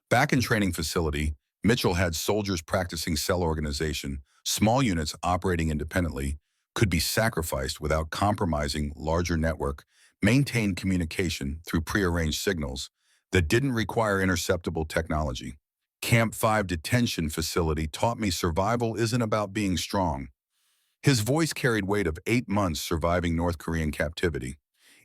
Back in training facility, Mitchell had soldiers practicing cell organization. Small units operating independently could be sacrificed without compromising larger network, maintain communication through prearranged signals that didn't require interceptable technology. Camp 5 detention facility taught me survival isn't about being strong. His voice carried weight of 8 months surviving North Korean captivity.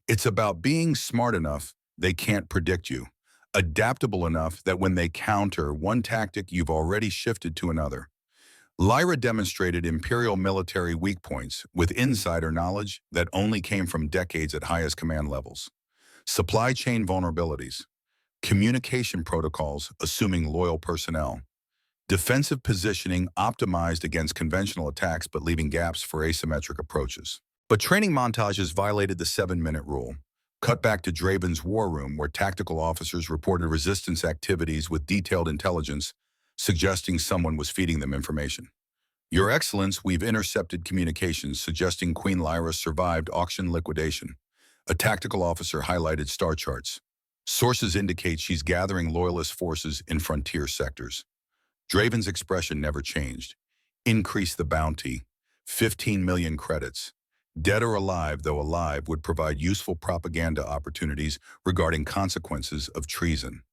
It's about being smart enough they can't predict you, adaptable enough that when they counter one tactic, you've already shifted to another. Lyra demonstrated imperial military weak points with insider knowledge that only came from decades at highest command levels. Supply chain vulnerabilities, communication protocols assuming loyal personnel, defensive positioning optimized against conventional attacks but leaving gaps for asymmetric approaches. But training montages violated the 7-minute rule. Cut back to Draven's war room, where tactical officers reported resistance activities with detailed intelligence, suggesting someone was feeding them information. Your Excellence, we've intercepted communications suggesting Queen Lyra survived auction liquidation. A tactical officer highlighted star charts. Sources indicate she's gathering loyalist forces in frontier sectors. Draven's expression never changed. Increase the bounty. 15 million credits. Dead or alive, though alive, would provide useful propaganda opportunities regarding consequences of treason.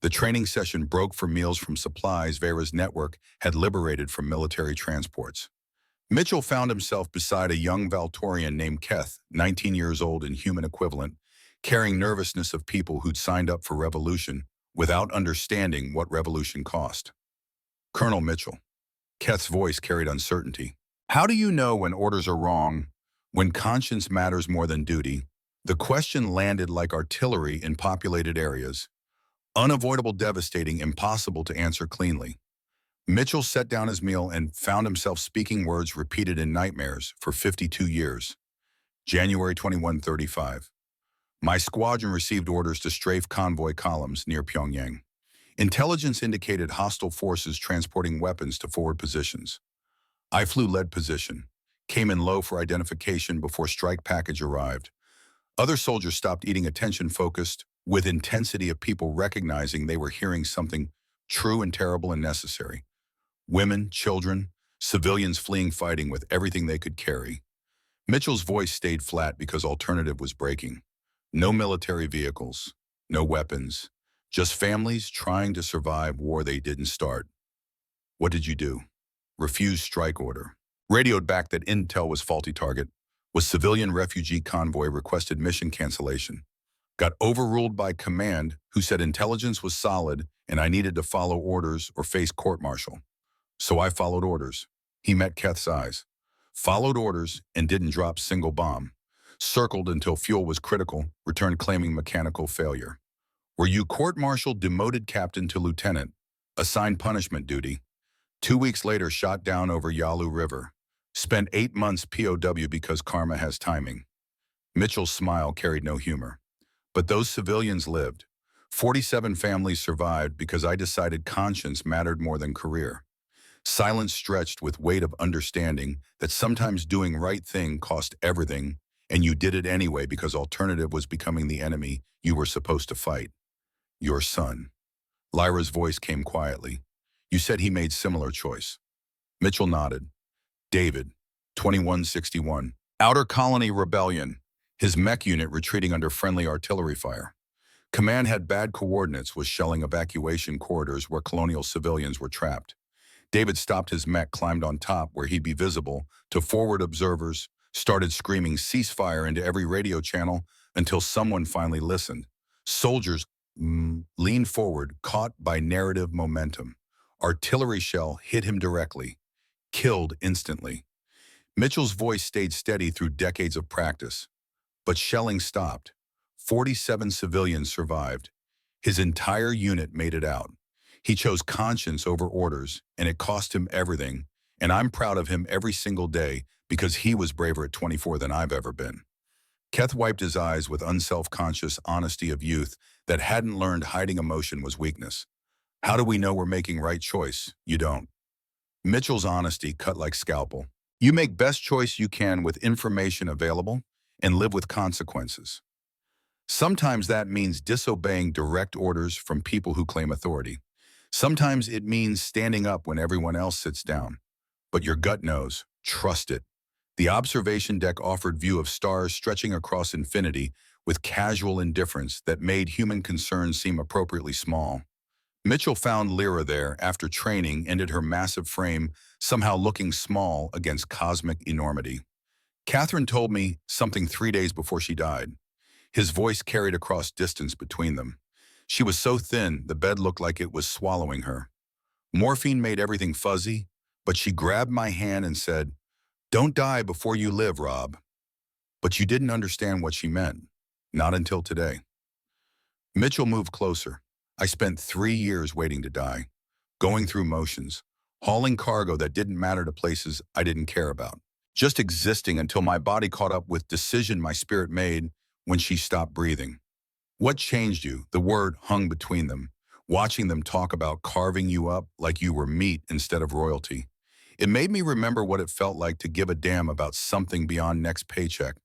The training session broke for meals from supplies Vera's network had liberated from military transports. Mitchell found himself beside a young Valtorian named Keth, 19 years old and human equivalent, carrying nervousness of people who'd signed up for revolution without understanding what revolution cost. Colonel Mitchell. Keth's voice carried uncertainty. How do you know when orders are wrong, when conscience matters more than duty? The question landed like artillery in populated areas. Unavoidable, devastating, impossible to answer cleanly. Mitchell set down his meal and found himself speaking words repeated in nightmares for 52 years. January 21, 1935. My squadron received orders to strafe convoy columns near Pyongyang. Intelligence indicated hostile forces transporting weapons to forward positions. I flew lead position, came in low for identification before strike package arrived. Other soldiers stopped eating, attention focused, with intensity of people recognizing they were hearing something true and terrible and necessary. Women, children, civilians fleeing fighting with everything they could carry. Mitchell's voice stayed flat because alternative was breaking. No military vehicles, no weapons, just families trying to survive war they didn't start. What did you do? Refused strike order. Radioed back that intel was faulty target. Was civilian refugee convoy, requested mission cancellation. Got overruled by command, who said intelligence was solid and I needed to follow orders or face court-martial. So I followed orders. He met Keth's eyes. Followed orders and didn't drop single bomb. Circled until fuel was critical, returned claiming mechanical failure. Were you court-martialed, demoted captain to lieutenant, assigned punishment duty? 2 weeks later, shot down over Yalu River. Spent 8 months POW because karma has timing. Mitchell's smile carried no humor. But those civilians lived. 47 families survived because I decided conscience mattered more than career. Silence stretched with weight of understanding that sometimes doing right thing cost everything, and you did it anyway because alternative was becoming the enemy you were supposed to fight. Your son. Lyra's voice came quietly. You said he made similar choice. Mitchell nodded. David, 2161. Outer Colony Rebellion. His mech unit retreating under friendly artillery fire. Command had bad coordinates, was shelling evacuation corridors where colonial civilians were trapped. David stopped his mech, climbed on top where he'd be visible to forward observers, started screaming ceasefire into every radio channel until someone finally listened. Soldiers leaned forward, caught by narrative momentum. Artillery shell hit him directly. Killed instantly. Mitchell's voice stayed steady through decades of practice. But shelling stopped. 47 civilians survived. His entire unit made it out. He chose conscience over orders, and it cost him everything. And I'm proud of him every single day because he was braver at 24 than I've ever been. Keth wiped his eyes with unself-conscious honesty of youth that hadn't learned hiding emotion was weakness. How do we know we're making right choice? You don't. Mitchell's honesty cut like scalpel. You make best choice you can with information available and live with consequences. Sometimes that means disobeying direct orders from people who claim authority. Sometimes it means standing up when everyone else sits down. But your gut knows. Trust it. The observation deck offered view of stars stretching across infinity with casual indifference that made human concerns seem appropriately small. Mitchell found Lyra there after training ended her massive frame somehow looking small against cosmic enormity. Catherine told me something 3 days before she died. His voice carried across distance between them. She was so thin, the bed looked like it was swallowing her. Morphine made everything fuzzy, but she grabbed my hand and said, "Don't die before you live, Rob." But you didn't understand what she meant. Not until today. Mitchell moved closer. I spent 3 years waiting to die, going through motions, hauling cargo that didn't matter to places I didn't care about, just existing until my body caught up with decision my spirit made when she stopped breathing. What changed you? The word hung between them, watching them talk about carving you up like you were meat instead of royalty. It made me remember what it felt like to give a damn about something beyond next paycheck.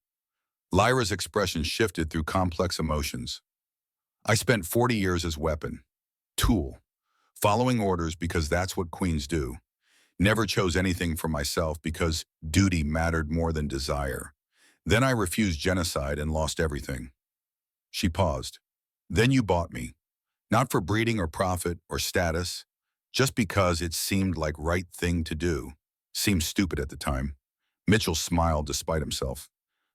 Lyra's expression shifted through complex emotions. I spent 40 years as weapon, tool, following orders because that's what queens do. Never chose anything for myself because duty mattered more than desire. Then I refused genocide and lost everything. She paused. Then you bought me, not for breeding or profit or status, just because it seemed like right thing to do. Seemed stupid at the time. Mitchell smiled despite himself.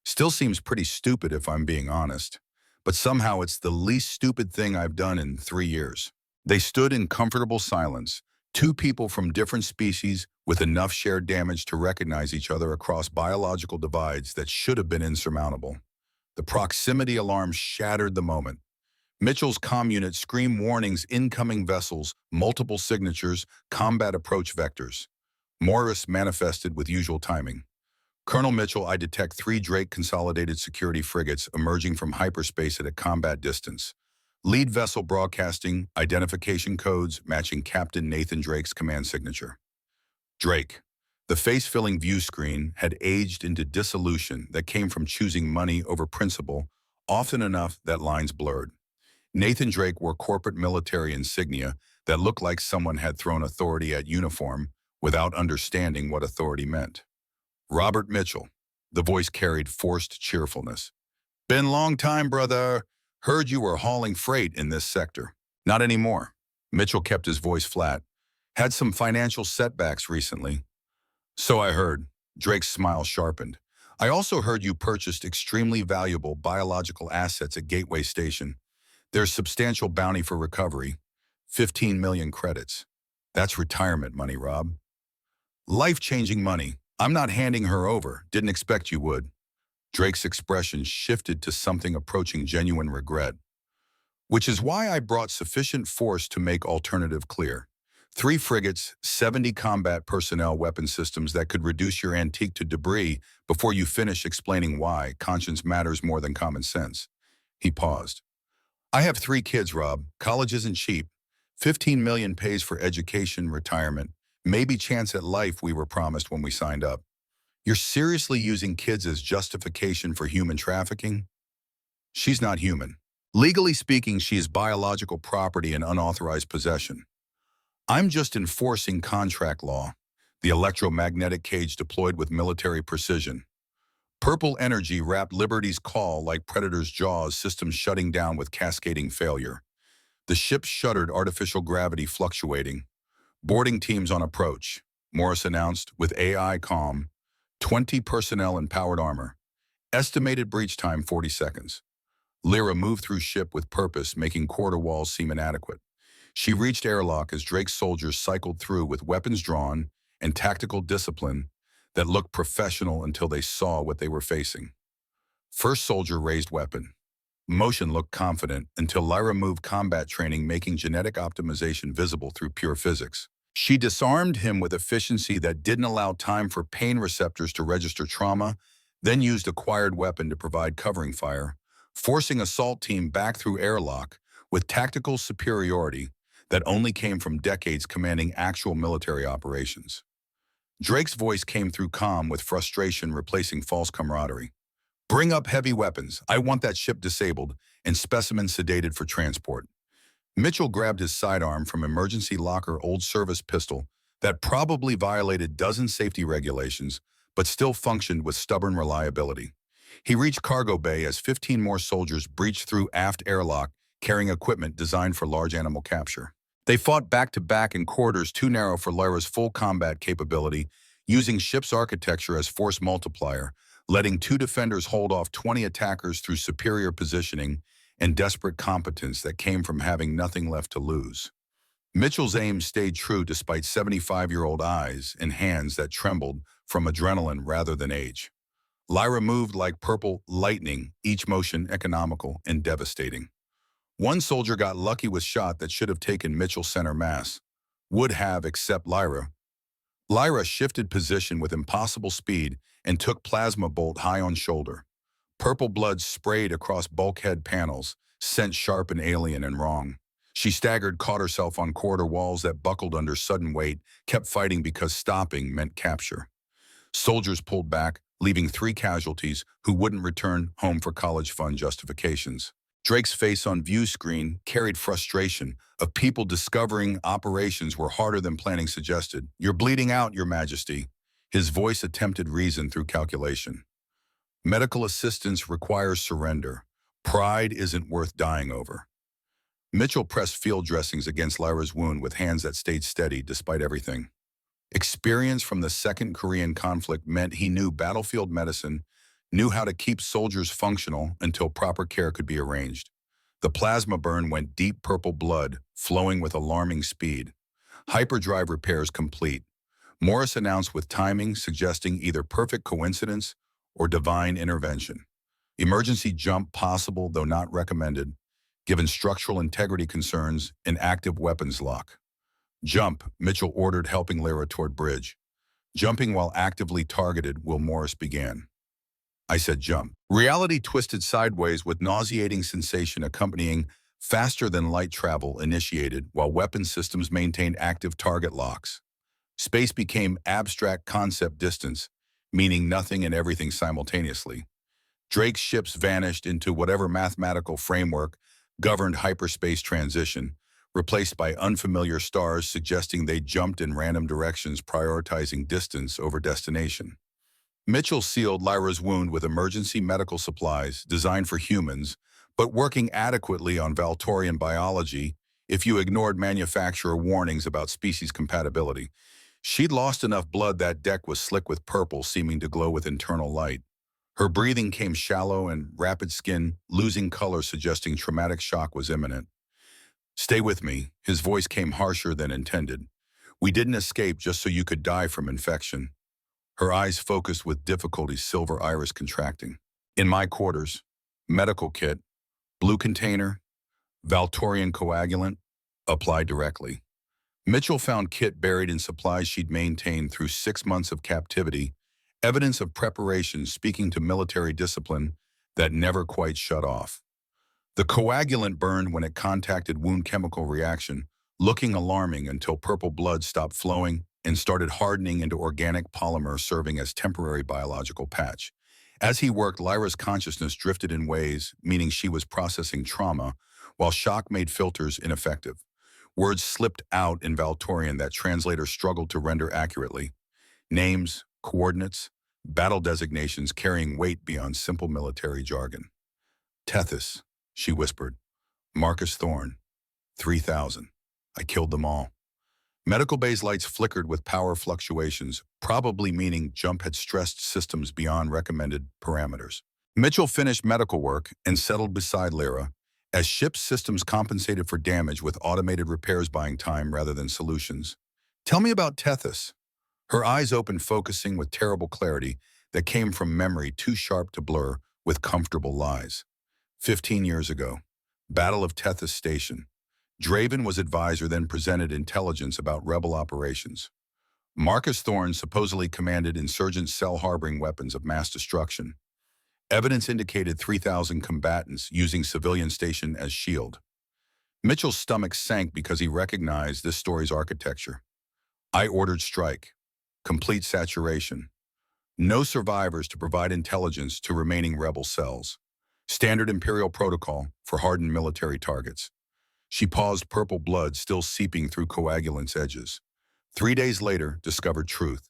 Still seems pretty stupid if I'm being honest. But somehow it's the least stupid thing I've done in 3 years. They stood in comfortable silence, Two people from different species with enough shared damage to recognize each other across biological divides that should have been insurmountable. The proximity alarm shattered the moment. Mitchell's comm unit screamed warnings, incoming vessels, multiple signatures, combat approach vectors. Morris manifested with usual timing. Colonel Mitchell, I detect 3 Drake Consolidated Security frigates emerging from hyperspace at a combat distance. Lead vessel broadcasting, identification codes matching Captain Nathan Drake's command signature. Drake. The face-filling view screen had aged into dissolution that came from choosing money over principle, often enough that lines blurred. Nathan Drake wore corporate military insignia that looked like someone had thrown authority at uniform without understanding what authority meant. Robert Mitchell. The voice carried forced cheerfulness. Been long time, brother. Heard you were hauling freight in this sector. Not anymore. Mitchell kept his voice flat. Had some financial setbacks recently. So I heard. Drake's smile sharpened. I also heard you purchased extremely valuable biological assets at Gateway Station. There's substantial bounty for recovery. 15 million credits. That's retirement money, Rob. Life-changing money. I'm not handing her over. Didn't expect you would. Drake's expression shifted to something approaching genuine regret. Which is why I brought sufficient force to make alternative clear. 3 frigates, 70 combat personnel weapon systems that could reduce your antique to debris before you finish explaining why conscience matters more than common sense. He paused. I have 3 kids, Rob. College isn't cheap. 15 million pays for education, retirement, maybe chance at life we were promised when we signed up. You're seriously using kids as justification for human trafficking? She's not human. Legally speaking, she is biological property and unauthorized possession. I'm just enforcing contract law, the electromagnetic cage deployed with military precision. Purple energy wrapped Liberty's call like Predator's jaws, systems shutting down with cascading failure. The ship shuddered, artificial gravity fluctuating. Boarding teams on approach, Morris announced, with AI calm. 20 personnel in powered armor. Estimated breach time 40 seconds. Lyra moved through ship with purpose, making quarter walls seem inadequate. She reached airlock as Drake's soldiers cycled through with weapons drawn and tactical discipline that looked professional until they saw what they were facing. First soldier raised weapon. Motion looked confident until Lyra moved combat training, making genetic optimization visible through pure physics. She disarmed him with efficiency that didn't allow time for pain receptors to register trauma, then used acquired weapon to provide covering fire, forcing assault team back through airlock with tactical superiority that only came from decades commanding actual military operations. Drake's voice came through calm with frustration replacing false camaraderie. Bring up heavy weapons. I want that ship disabled and specimens sedated for transport. Mitchell grabbed his sidearm from emergency locker old service pistol that probably violated dozen safety regulations, but still functioned with stubborn reliability. He reached cargo bay as 15 more soldiers breached through aft airlock, carrying equipment designed for large animal capture. They fought back-to-back in corridors too narrow for Lyra's full combat capability, using ship's architecture as force multiplier, letting 2 defenders hold off 20 attackers through superior positioning and desperate competence that came from having nothing left to lose. Mitchell's aim stayed true despite 75-year-old eyes and hands that trembled from adrenaline rather than age. Lyra moved like purple lightning, each motion economical and devastating. One soldier got lucky with shot that should have taken Mitchell's center mass. Would have, except Lyra. Lyra shifted position with impossible speed and took plasma bolt high on shoulder. Purple blood sprayed across bulkhead panels, scent sharp and alien and wrong. She staggered, caught herself on corridor walls that buckled under sudden weight, kept fighting because stopping meant capture. Soldiers pulled back, leaving 3 casualties who wouldn't return home for college fund justifications. Drake's face on view screen carried frustration of people discovering operations were harder than planning suggested. You're bleeding out, Your Majesty. His voice attempted reason through calculation. Medical assistance requires surrender. Pride isn't worth dying over. Mitchell pressed field dressings against Lyra's wound with hands that stayed steady despite everything. Experience from the Second Korean conflict meant he knew battlefield medicine, knew how to keep soldiers functional until proper care could be arranged. The plasma burn went deep, purple blood, flowing with alarming speed. Hyperdrive repairs complete. Morris announced with timing suggesting either perfect coincidence or divine intervention. Emergency jump possible, though not recommended, given structural integrity concerns and active weapons lock. Jump, Mitchell ordered, helping Lyra toward bridge. Jumping while actively targeted, Will Morris began. I said jump. Reality twisted sideways with nauseating sensation accompanying faster-than-light travel initiated while weapon systems maintained active target locks. Space became abstract concept distance, meaning nothing and everything simultaneously. Drake's ships vanished into whatever mathematical framework governed hyperspace transition, replaced by unfamiliar stars suggesting they jumped in random directions, prioritizing distance over destination. Mitchell sealed Lyra's wound with emergency medical supplies designed for humans, but working adequately on Valtorian biology if you ignored manufacturer warnings about species compatibility. She'd lost enough blood that deck was slick with purple, seeming to glow with internal light. Her breathing came shallow and rapid, skin losing color suggesting traumatic shock was imminent. Stay with me. His voice came harsher than intended. We didn't escape just so you could die from infection. Her eyes focused with difficulty, silver iris contracting. In my quarters, medical kit, blue container, Valtorian coagulant, applied directly. Mitchell found kit buried in supplies she'd maintained through 6 months of captivity, evidence of preparation speaking to military discipline that never quite shut off. The coagulant burned when it contacted wound chemical reaction, looking alarming until purple blood stopped flowing and started hardening into organic polymer, serving as temporary biological patch. As he worked, Lyra's consciousness drifted in ways, meaning she was processing trauma, while shock made filters ineffective. Words slipped out in Valtorian that translators struggled to render accurately. Names, coordinates, battle designations carrying weight beyond simple military jargon. Tethys, she whispered. Marcus Thorne. 3,000. I killed them all. Medical bay's lights flickered with power fluctuations, probably meaning jump had stressed systems beyond recommended parameters. Mitchell finished medical work and settled beside Lyra, as ship's systems compensated for damage with automated repairs buying time rather than solutions. Tell me about Tethys. Her eyes opened, focusing with terrible clarity that came from memory too sharp to blur with comfortable lies. 15 years ago, Battle of Tethys Station. Draven was advisor, then presented intelligence about rebel operations. Marcus Thorne supposedly commanded insurgent cell harboring weapons of mass destruction. Evidence indicated 3,000 combatants using civilian station as shield. Mitchell's stomach sank because he recognized this story's architecture. I ordered strike. Complete saturation. No survivors to provide intelligence to remaining rebel cells. Standard Imperial protocol for hardened military targets. She paused, purple blood still seeping through coagulant's edges. 3 days later, discovered truth.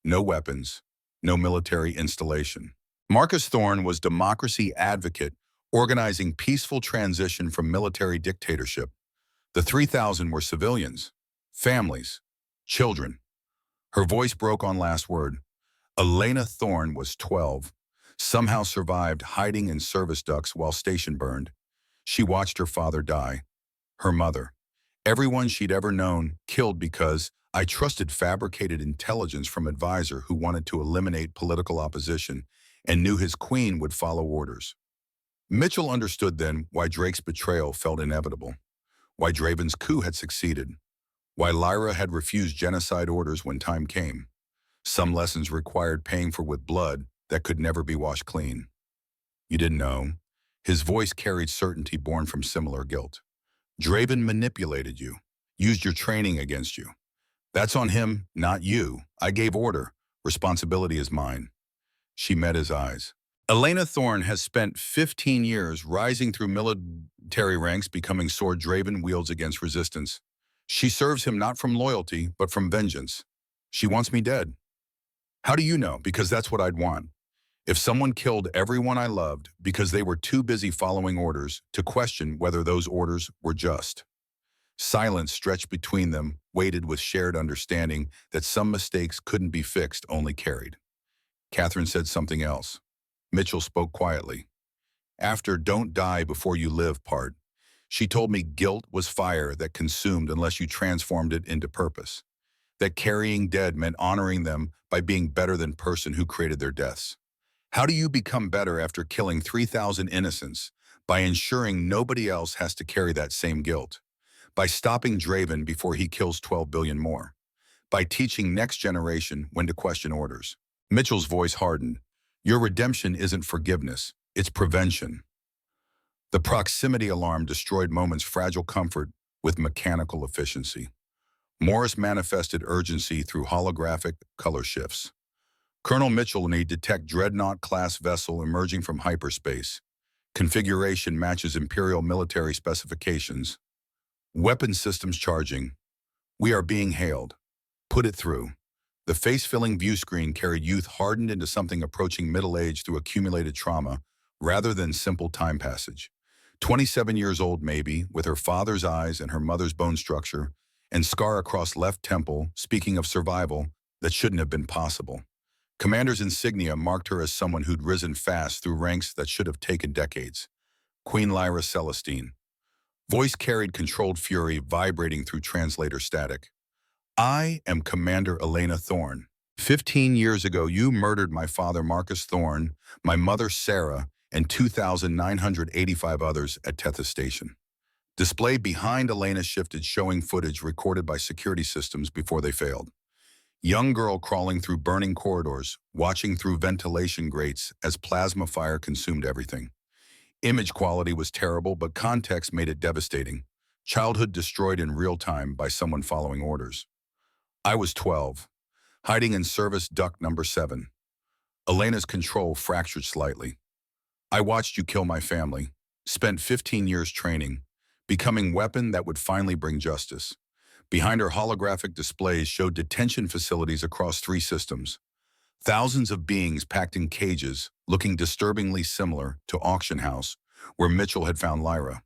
No weapons, no military installation. Marcus Thorne was democracy advocate, organizing peaceful transition from military dictatorship. The 3,000 were civilians, families, children. Her voice broke on last word. Elena Thorne was 12, somehow survived hiding in service ducts while station burned. She watched her father die. Her mother, everyone she'd ever known, killed because I trusted fabricated intelligence from advisor who wanted to eliminate political opposition and knew his queen would follow orders. Mitchell understood then why Drake's betrayal felt inevitable, why Draven's coup had succeeded, why Lyra had refused genocide orders when time came. Some lessons required paying for with blood that could never be washed clean. You didn't know. His voice carried certainty born from similar guilt. Draven manipulated you, used your training against you. That's on him, not you. I gave order. Responsibility is mine. She met his eyes. Elena Thorne has spent 15 years rising through military ranks, becoming sword Draven wields against resistance. She serves him not from loyalty, but from vengeance. She wants me dead. How do you know? Because that's what I'd want. If someone killed everyone I loved because they were too busy following orders to question whether those orders were just. Silence stretched between them, weighted with shared understanding that some mistakes couldn't be fixed, only carried. Catherine said something else. Mitchell spoke quietly. After "don't die before you live" part, She told me guilt was fire that consumed unless you transformed it into purpose. That carrying dead meant honoring them by being better than person who created their deaths. How do you become better after killing 3,000 innocents? By ensuring nobody else has to carry that same guilt. By stopping Draven before he kills 12 billion more. By teaching next generation when to question orders. Mitchell's voice hardened. Your redemption isn't forgiveness, it's prevention. The proximity alarm destroyed Moment's fragile comfort with mechanical efficiency. Morris manifested urgency through holographic color shifts. Colonel Mitchell need detect Dreadnought-class vessel emerging from hyperspace. Configuration matches Imperial military specifications. Weapon systems charging. We are being hailed. Put it through. The face-filling view screen carried youth hardened into something approaching middle age through accumulated trauma, rather than simple time passage. 27 years old maybe, with her father's eyes and her mother's bone structure, and scar across left temple, speaking of survival, that shouldn't have been possible. Commander's insignia marked her as someone who'd risen fast through ranks that should have taken decades. Queen Lyra Celestine. Voice carried controlled fury vibrating through translator static. I am Commander Elena Thorne. 15 years ago, you murdered my father Marcus Thorne, my mother Sarah, and 2,985 others at Tethys Station. Display behind Elena shifted, showing footage recorded by security systems before they failed. Young girl crawling through burning corridors, watching through ventilation grates as plasma fire consumed everything. Image quality was terrible, but context made it devastating. Childhood destroyed in real time by someone following orders. I was 12, hiding in service duct number 7. Elena's control fractured slightly. I watched you kill my family, spent 15 years training, becoming weapon that would finally bring justice. Behind her holographic displays showed detention facilities across 3 systems. Thousands of beings packed in cages, looking disturbingly similar to Auction House, where Mitchell had found Lyra.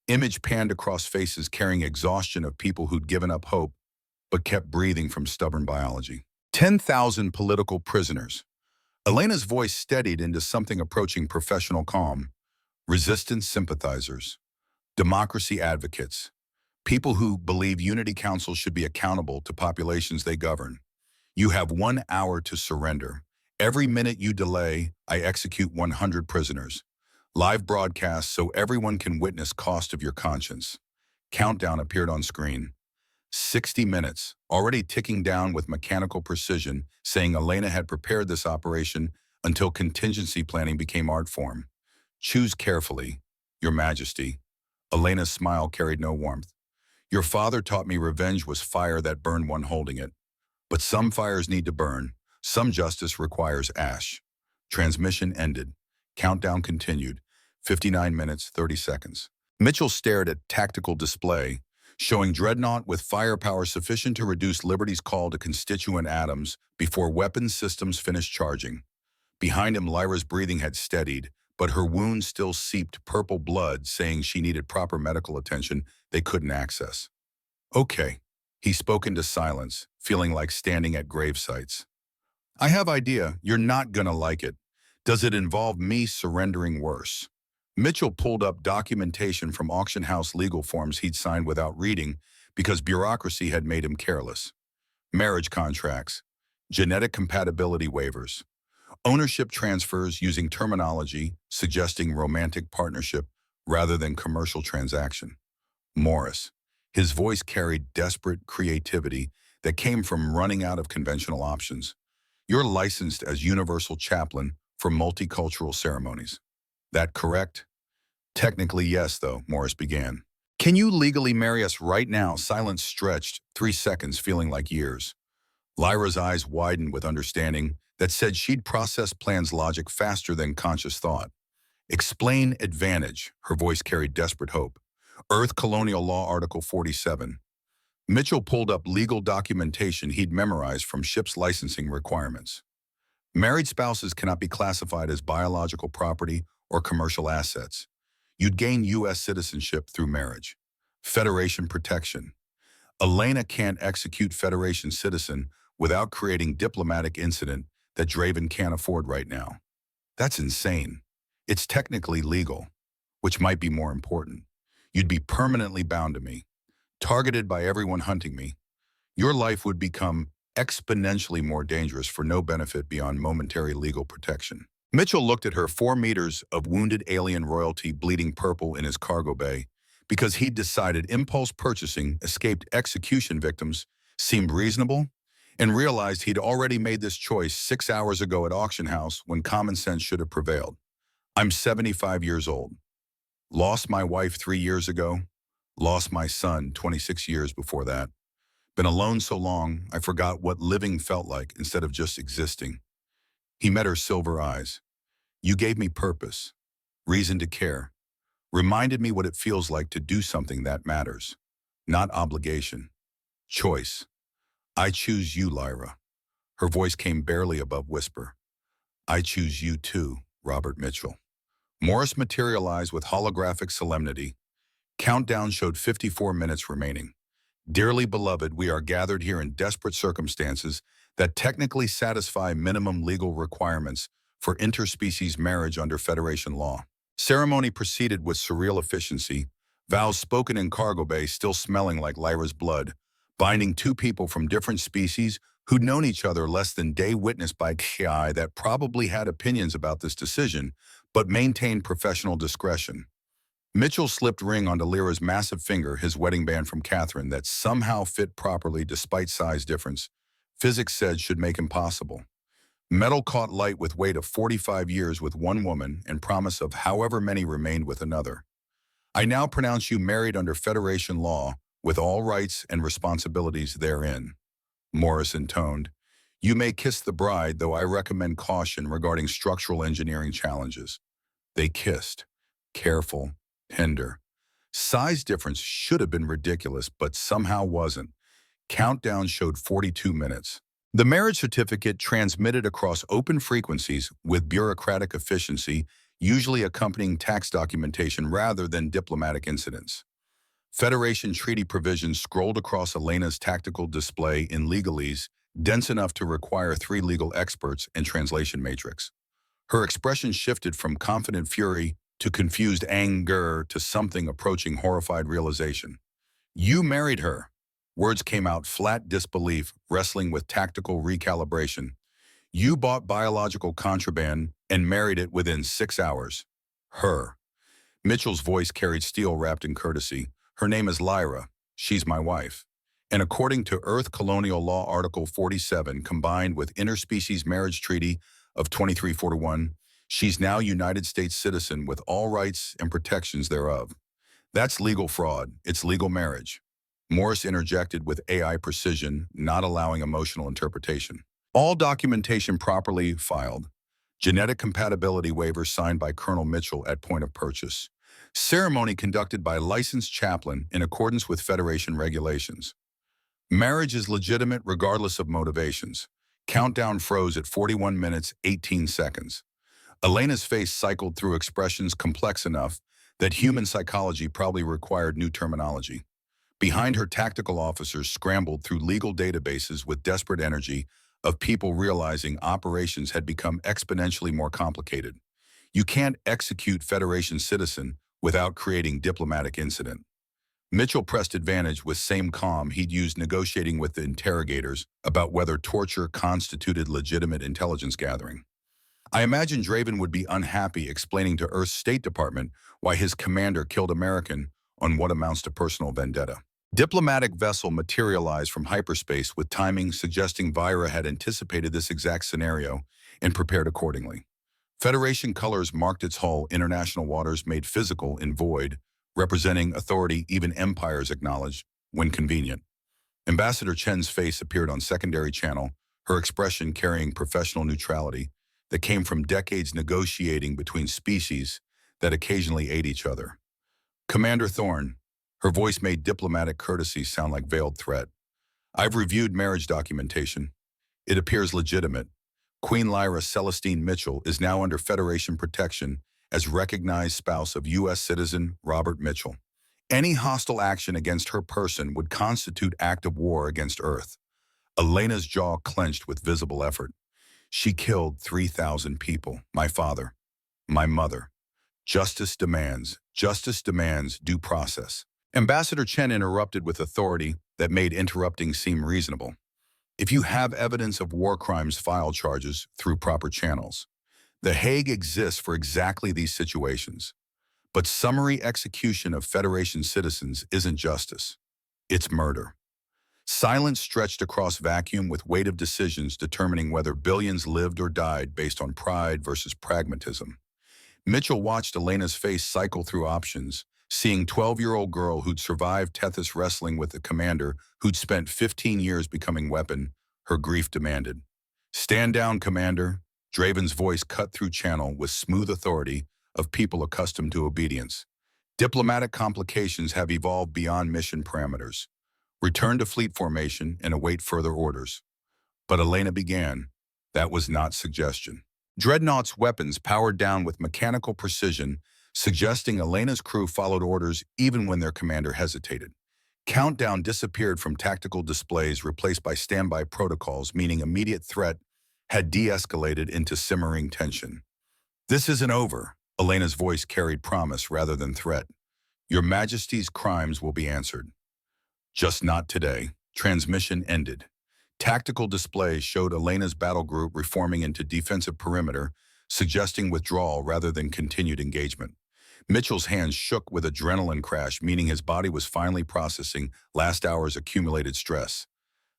Image panned across faces carrying exhaustion of people who'd given up hope, but kept breathing from stubborn biology. 10,000 political prisoners. Elena's voice steadied into something approaching professional calm. Resistance sympathizers. Democracy advocates. People who believe Unity Council should be accountable to populations they govern. You have 1 hour to surrender. Every minute you delay, I execute 100 prisoners. Live broadcast so everyone can witness cost of your conscience. Countdown appeared on screen. 60 minutes, already ticking down with mechanical precision, saying Elena had prepared this operation until contingency planning became art form. Choose carefully, Your Majesty. Elena's smile carried no warmth. Your father taught me revenge was fire that burned one holding it. But some fires need to burn. Some justice requires ash. Transmission ended. Countdown continued. 59 minutes, 30 seconds. Mitchell stared at tactical display, showing Dreadnought with firepower sufficient to reduce Liberty's call to constituent atoms before weapons systems finished charging. Behind him, Lyra's breathing had steadied, but her wound still seeped purple blood, saying she needed proper medical attention they couldn't access. Okay, he spoke into silence, feeling like standing at grave sites. I have idea, you're not gonna like it. Does it involve me surrendering worse? Mitchell pulled up documentation from auction house legal forms he'd signed without reading because bureaucracy had made him careless. Marriage contracts, genetic compatibility waivers, ownership transfers using terminology suggesting romantic partnership rather than commercial transaction. Morris. His voice carried desperate creativity that came from running out of conventional options. You're licensed as universal chaplain for multicultural ceremonies. That correct? Technically yes, though, Morris began. Can you legally marry us right now? Silence stretched, 3 seconds feeling like years. Lyra's eyes widened with understanding that said she'd process plans logic faster than conscious thought. Explain advantage, her voice carried desperate hope. Earth Colonial Law Article 47. Mitchell pulled up legal documentation he'd memorized from ship's licensing requirements. Married spouses cannot be classified as biological property or commercial assets. You'd gain U.S. citizenship through marriage. Federation protection. Elena can't execute Federation citizen without creating diplomatic incident that Draven can't afford right now. That's insane. It's technically legal, which might be more important. You'd be permanently bound to me, targeted by everyone hunting me. Your life would become exponentially more dangerous for no benefit beyond momentary legal protection. Mitchell looked at her 4 meters of wounded alien royalty bleeding purple in his cargo bay because he'd decided impulse purchasing escaped execution victims seemed reasonable and realized he'd already made this choice 6 hours ago at auction house when common sense should have prevailed. I'm 75 years old. Lost my wife 3 years ago. Lost my son 26 years before that. Been alone so long, I forgot what living felt like instead of just existing. He met her silver eyes. You gave me purpose, reason to care, reminded me what it feels like to do something that matters. Not obligation. Choice. I choose you, Lyra. Her voice came barely above whisper. I choose you too, Robert Mitchell. Morris materialized with holographic solemnity. Countdown showed 54 minutes remaining. Dearly beloved, we are gathered here in desperate circumstances that technically satisfy minimum legal requirements for interspecies marriage under Federation law. Ceremony proceeded with surreal efficiency, vows spoken in cargo bay still smelling like Lyra's blood, binding two people from different species who'd known each other less than day witnessed by AI that probably had opinions about this decision, but maintained professional discretion. Mitchell slipped ring onto Lyra's massive finger, his wedding band from Catherine that somehow fit properly despite size difference. Physics said should make impossible. Metal caught light with weight of 45 years with one woman and promise of however many remained with another. I now pronounce you married under Federation law with all rights and responsibilities therein. Morris intoned. You may kiss the bride, though I recommend caution regarding structural engineering challenges. They kissed. Careful. Tender. Size difference should have been ridiculous, but somehow wasn't. Countdown showed 42 minutes. The marriage certificate transmitted across open frequencies with bureaucratic efficiency, usually accompanying tax documentation rather than diplomatic incidents. Federation treaty provisions scrolled across Elena's tactical display in legalese, dense enough to require 3 legal experts and translation matrix. Her expression shifted from confident fury to confused anger to something approaching horrified realization. You married her. Words came out flat disbelief, wrestling with tactical recalibration. You bought biological contraband and married it within 6 hours. Her. Mitchell's voice carried steel wrapped in courtesy. Her name is Lyra. She's my wife. And according to Earth Colonial Law Article 47, combined with Interspecies Marriage Treaty of 2341, she's now United States citizen with all rights and protections thereof. That's legal fraud. It's legal marriage. Morris interjected with AI precision, not allowing emotional interpretation. All documentation properly filed. Genetic compatibility waiver signed by Colonel Mitchell at point of purchase. Ceremony conducted by licensed chaplain in accordance with Federation regulations. Marriage is legitimate regardless of motivations. Countdown froze at 41 minutes, 18 seconds. Elena's face cycled through expressions complex enough that human psychology probably required new terminology. Behind her, tactical officers scrambled through legal databases with desperate energy of people realizing operations had become exponentially more complicated. You can't execute Federation citizen without creating diplomatic incident. Mitchell pressed advantage with same calm he'd used negotiating with the interrogators about whether torture constituted legitimate intelligence gathering. I imagine Draven would be unhappy explaining to Earth's State Department why his commander killed American on what amounts to personal vendetta. Diplomatic vessel materialized from hyperspace with timing suggesting Vira had anticipated this exact scenario and prepared accordingly. Federation colors marked its hull, international waters made physical in void, representing authority even empires acknowledged when convenient. Ambassador Chen's face appeared on secondary channel, her expression carrying professional neutrality that came from decades negotiating between species that occasionally ate each other. Commander Thorne, her voice made diplomatic courtesy sound like veiled threat. I've reviewed marriage documentation. It appears legitimate. Queen Lyra Celestine Mitchell is now under Federation protection as recognized spouse of U.S. citizen Robert Mitchell. Any hostile action against her person would constitute act of war against Earth. Elena's jaw clenched with visible effort. She killed 3,000 people, my father, my mother. Justice demands due process. Ambassador Chen interrupted with authority that made interrupting seem reasonable. If you have evidence of war crimes, file charges through proper channels. The Hague exists for exactly these situations. But summary execution of Federation citizens isn't justice. It's murder. Silence stretched across vacuum with weight of decisions determining whether billions lived or died based on pride versus pragmatism. Mitchell watched Elena's face cycle through options, seeing 12-year-old girl who'd survived Tethys wrestling with the commander who'd spent 15 years becoming weapon. Her grief demanded. "Stand down, Commander." Draven's voice cut through channel with smooth authority of people accustomed to obedience. Diplomatic complications have evolved beyond mission parameters. Return to fleet formation and await further orders. But Elena began. That was not suggestion. Dreadnought's weapons powered down with mechanical precision, suggesting Elena's crew followed orders even when their commander hesitated. Countdown disappeared from tactical displays replaced by standby protocols, meaning immediate threat had de-escalated into simmering tension. "This isn't over." Elena's voice carried promise rather than threat. "Your Majesty's crimes will be answered. Just not today." Transmission ended. Tactical displays showed Elena's battle group reforming into defensive perimeter, suggesting withdrawal rather than continued engagement. Mitchell's hands shook with adrenaline crash, meaning his body was finally processing last hour's accumulated stress.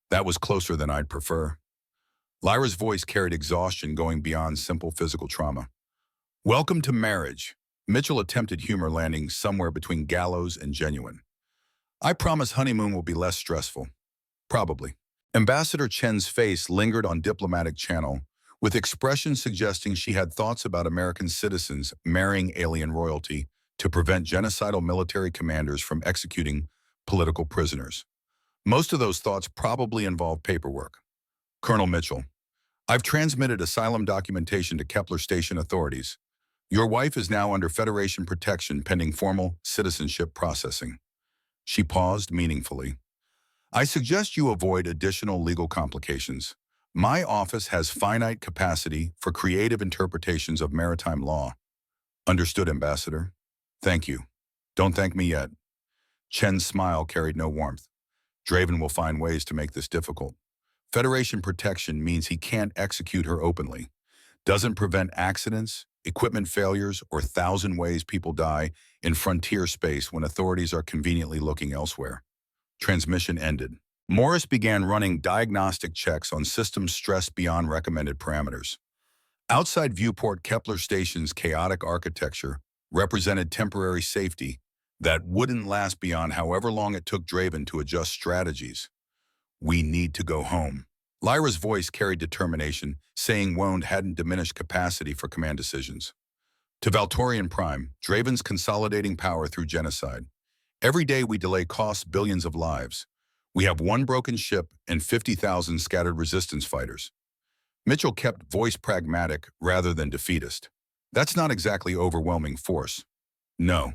"That was closer than I'd prefer." Lyra's voice carried exhaustion going beyond simple physical trauma. "Welcome to marriage." Mitchell attempted humor, landing somewhere between gallows and genuine. "I promise honeymoon will be less stressful." "Probably." Ambassador Chen's face lingered on diplomatic channel, with expressions suggesting she had thoughts about American citizens marrying alien royalty to prevent genocidal military commanders from executing political prisoners. Most of those thoughts probably involved paperwork. "Colonel Mitchell, I've transmitted asylum documentation to Kepler Station authorities. Your wife is now under Federation protection pending formal citizenship processing." She paused meaningfully. "I suggest you avoid additional legal complications. My office has finite capacity for creative interpretations of maritime law." "Understood, Ambassador." "Thank you. Don't thank me yet." Chen's smile carried no warmth. "Draven will find ways to make this difficult. Federation protection means he can't execute her openly. Doesn't prevent accidents, equipment failures, or 1,000 ways people die in frontier space when authorities are conveniently looking elsewhere." Transmission ended. Morris began running diagnostic checks on systems stressed beyond recommended parameters. Outside viewport, Kepler Station's chaotic architecture represented temporary safety that wouldn't last beyond however long it took Draven to adjust strategies. "We need to go home." Lyra's voice carried determination, saying wound hadn't diminished capacity for command decisions. "To Valtorian Prime, Draven's consolidating power through genocide. Every day we delay costs billions of lives. We have one broken ship and 50,000 scattered resistance fighters." Mitchell kept voice pragmatic rather than defeatist. "That's not exactly overwhelming force." "No."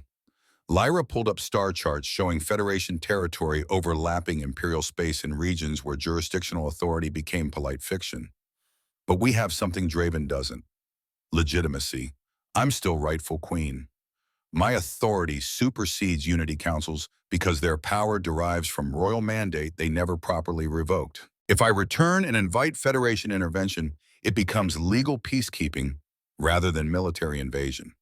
Lyra pulled up star charts showing Federation territory overlapping Imperial space in regions where jurisdictional authority became polite fiction. "But we have something Draven doesn't. Legitimacy. I'm still rightful queen. My authority supersedes unity councils because their power derives from royal mandate they never properly revoked. If I return and invite Federation intervention, it becomes legal peacekeeping rather than military invasion."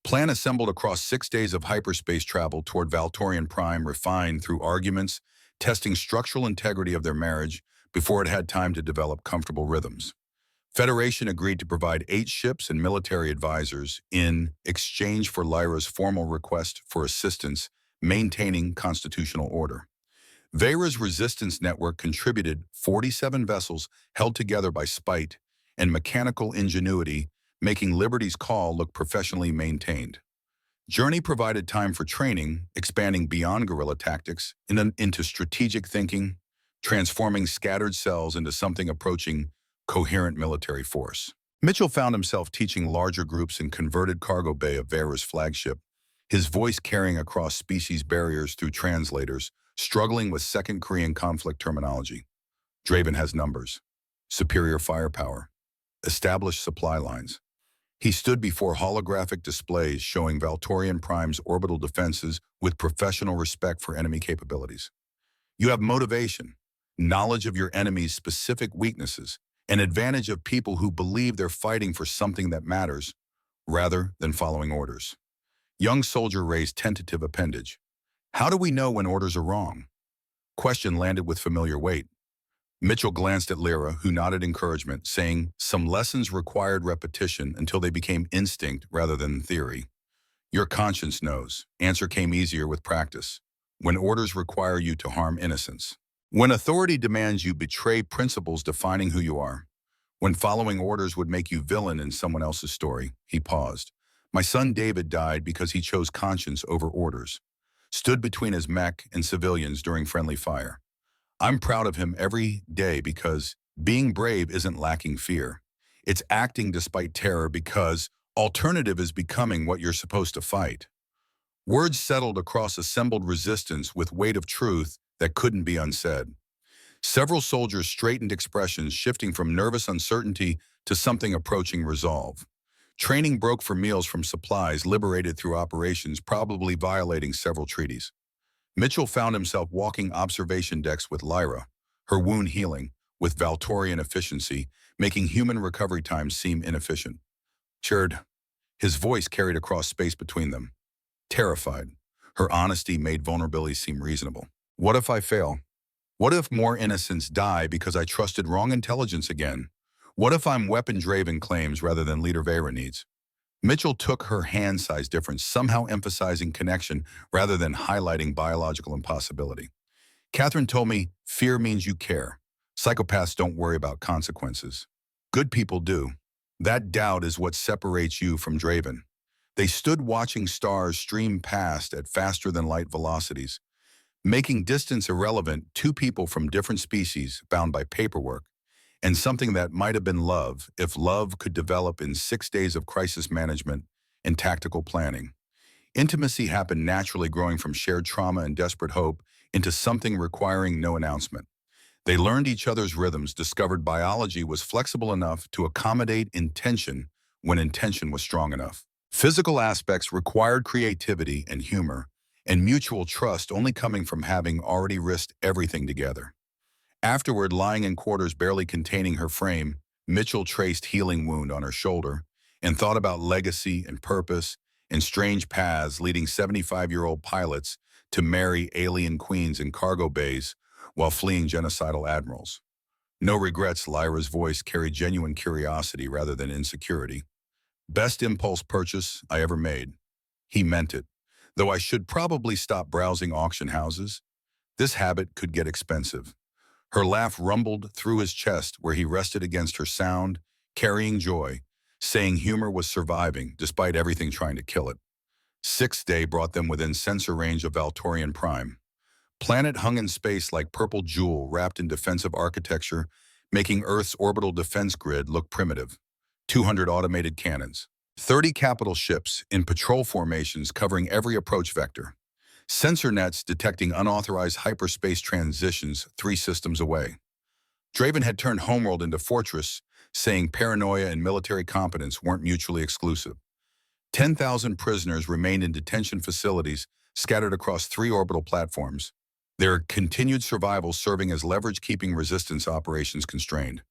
Plan assembled across 6 days of hyperspace travel toward Valtorian Prime, refined through arguments, testing structural integrity of their marriage before it had time to develop comfortable rhythms. Federation agreed to provide 8 ships and military advisors in exchange for Lyra's formal request for assistance maintaining constitutional order. Vera's resistance network contributed 47 vessels held together by spite and mechanical ingenuity, making Liberty's call look professionally maintained. Journey provided time for training, expanding beyond guerrilla tactics into strategic thinking, transforming scattered cells into something approaching coherent military force. Mitchell found himself teaching larger groups in converted cargo bay of Vera's flagship, his voice carrying across species barriers through translators, struggling with Second Korean conflict terminology. Draven has numbers, superior firepower, established supply lines. He stood before holographic displays showing Valtorian Prime's orbital defenses with professional respect for enemy capabilities. You have motivation, knowledge of your enemy's specific weaknesses, and advantage of people who believe they're fighting for something that matters, rather than following orders. Young soldier raised tentative appendage. How do we know when orders are wrong? Question landed with familiar weight. Mitchell glanced at Lyra, who nodded encouragement, saying some lessons required repetition until they became instinct rather than theory. Your conscience knows. Answer came easier with practice. When orders require you to harm innocence. When authority demands you betray principles defining who you are. When following orders would make you villain in someone else's story. He paused. My son David died because he chose conscience over orders. Stood between his mech and civilians during friendly fire. I'm proud of him every day because being brave isn't lacking fear. It's acting despite terror because alternative is becoming what you're supposed to fight. Words settled across assembled resistance with weight of truth that couldn't be unsaid. Several soldiers straightened expressions shifting from nervous uncertainty to something approaching resolve. Training broke for meals from supplies liberated through operations probably violating several treaties. Mitchell found himself walking observation decks with Lyra, her wound healing, with Valtorian efficiency, making human recovery times seem inefficient. Cherd, his voice carried across space between them. Terrified, her honesty made vulnerability seem reasonable. What if I fail? What if more innocents die because I trusted wrong intelligence again? What if I'm weapon-driven claims rather than leader Vera needs? Mitchell took her hand-size difference, somehow emphasizing connection rather than highlighting biological impossibility. Catherine told me, fear means you care. Psychopaths don't worry about consequences. Good people do. That doubt is what separates you from Draven. They stood watching stars stream past at faster-than-light velocities, making distance irrelevant, two people from different species bound by paperwork, and something that might have been love if love could develop in 6 days of crisis management and tactical planning. Intimacy happened naturally, growing from shared trauma and desperate hope into something requiring no announcement. They learned each other's rhythms, discovered biology was flexible enough to accommodate intention when intention was strong enough. Physical aspects required creativity and humor, and mutual trust only coming from having already risked everything together. Afterward, lying in quarters barely containing her frame, Mitchell traced healing wound on her shoulder and thought about legacy and purpose and strange paths leading 75-year-old pilots to marry alien queens in cargo bays while fleeing genocidal admirals. No regrets, Lyra's voice carried genuine curiosity rather than insecurity. Best impulse purchase I ever made. He meant it. Though I should probably stop browsing auction houses, this habit could get expensive. Her laugh rumbled through his chest where he rested against her sound, carrying joy, saying humor was surviving despite everything trying to kill it. Sixth day brought them within sensor range of Valtorian Prime. Planet hung in space like purple jewel wrapped in defensive architecture, making Earth's orbital defense grid look primitive. 200 automated cannons. 30 capital ships in patrol formations covering every approach vector. Sensor nets detecting unauthorized hyperspace transitions 3 systems away. Draven had turned homeworld into fortress, saying paranoia and military competence weren't mutually exclusive. 10,000 prisoners remained in detention facilities scattered across 3 orbital platforms, their continued survival serving as leverage keeping resistance operations constrained.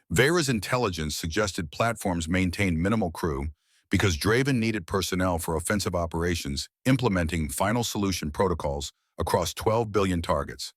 Vera's intelligence suggested platforms maintained minimal crew because Draven needed personnel for offensive operations, implementing final solution protocols across 12 billion targets.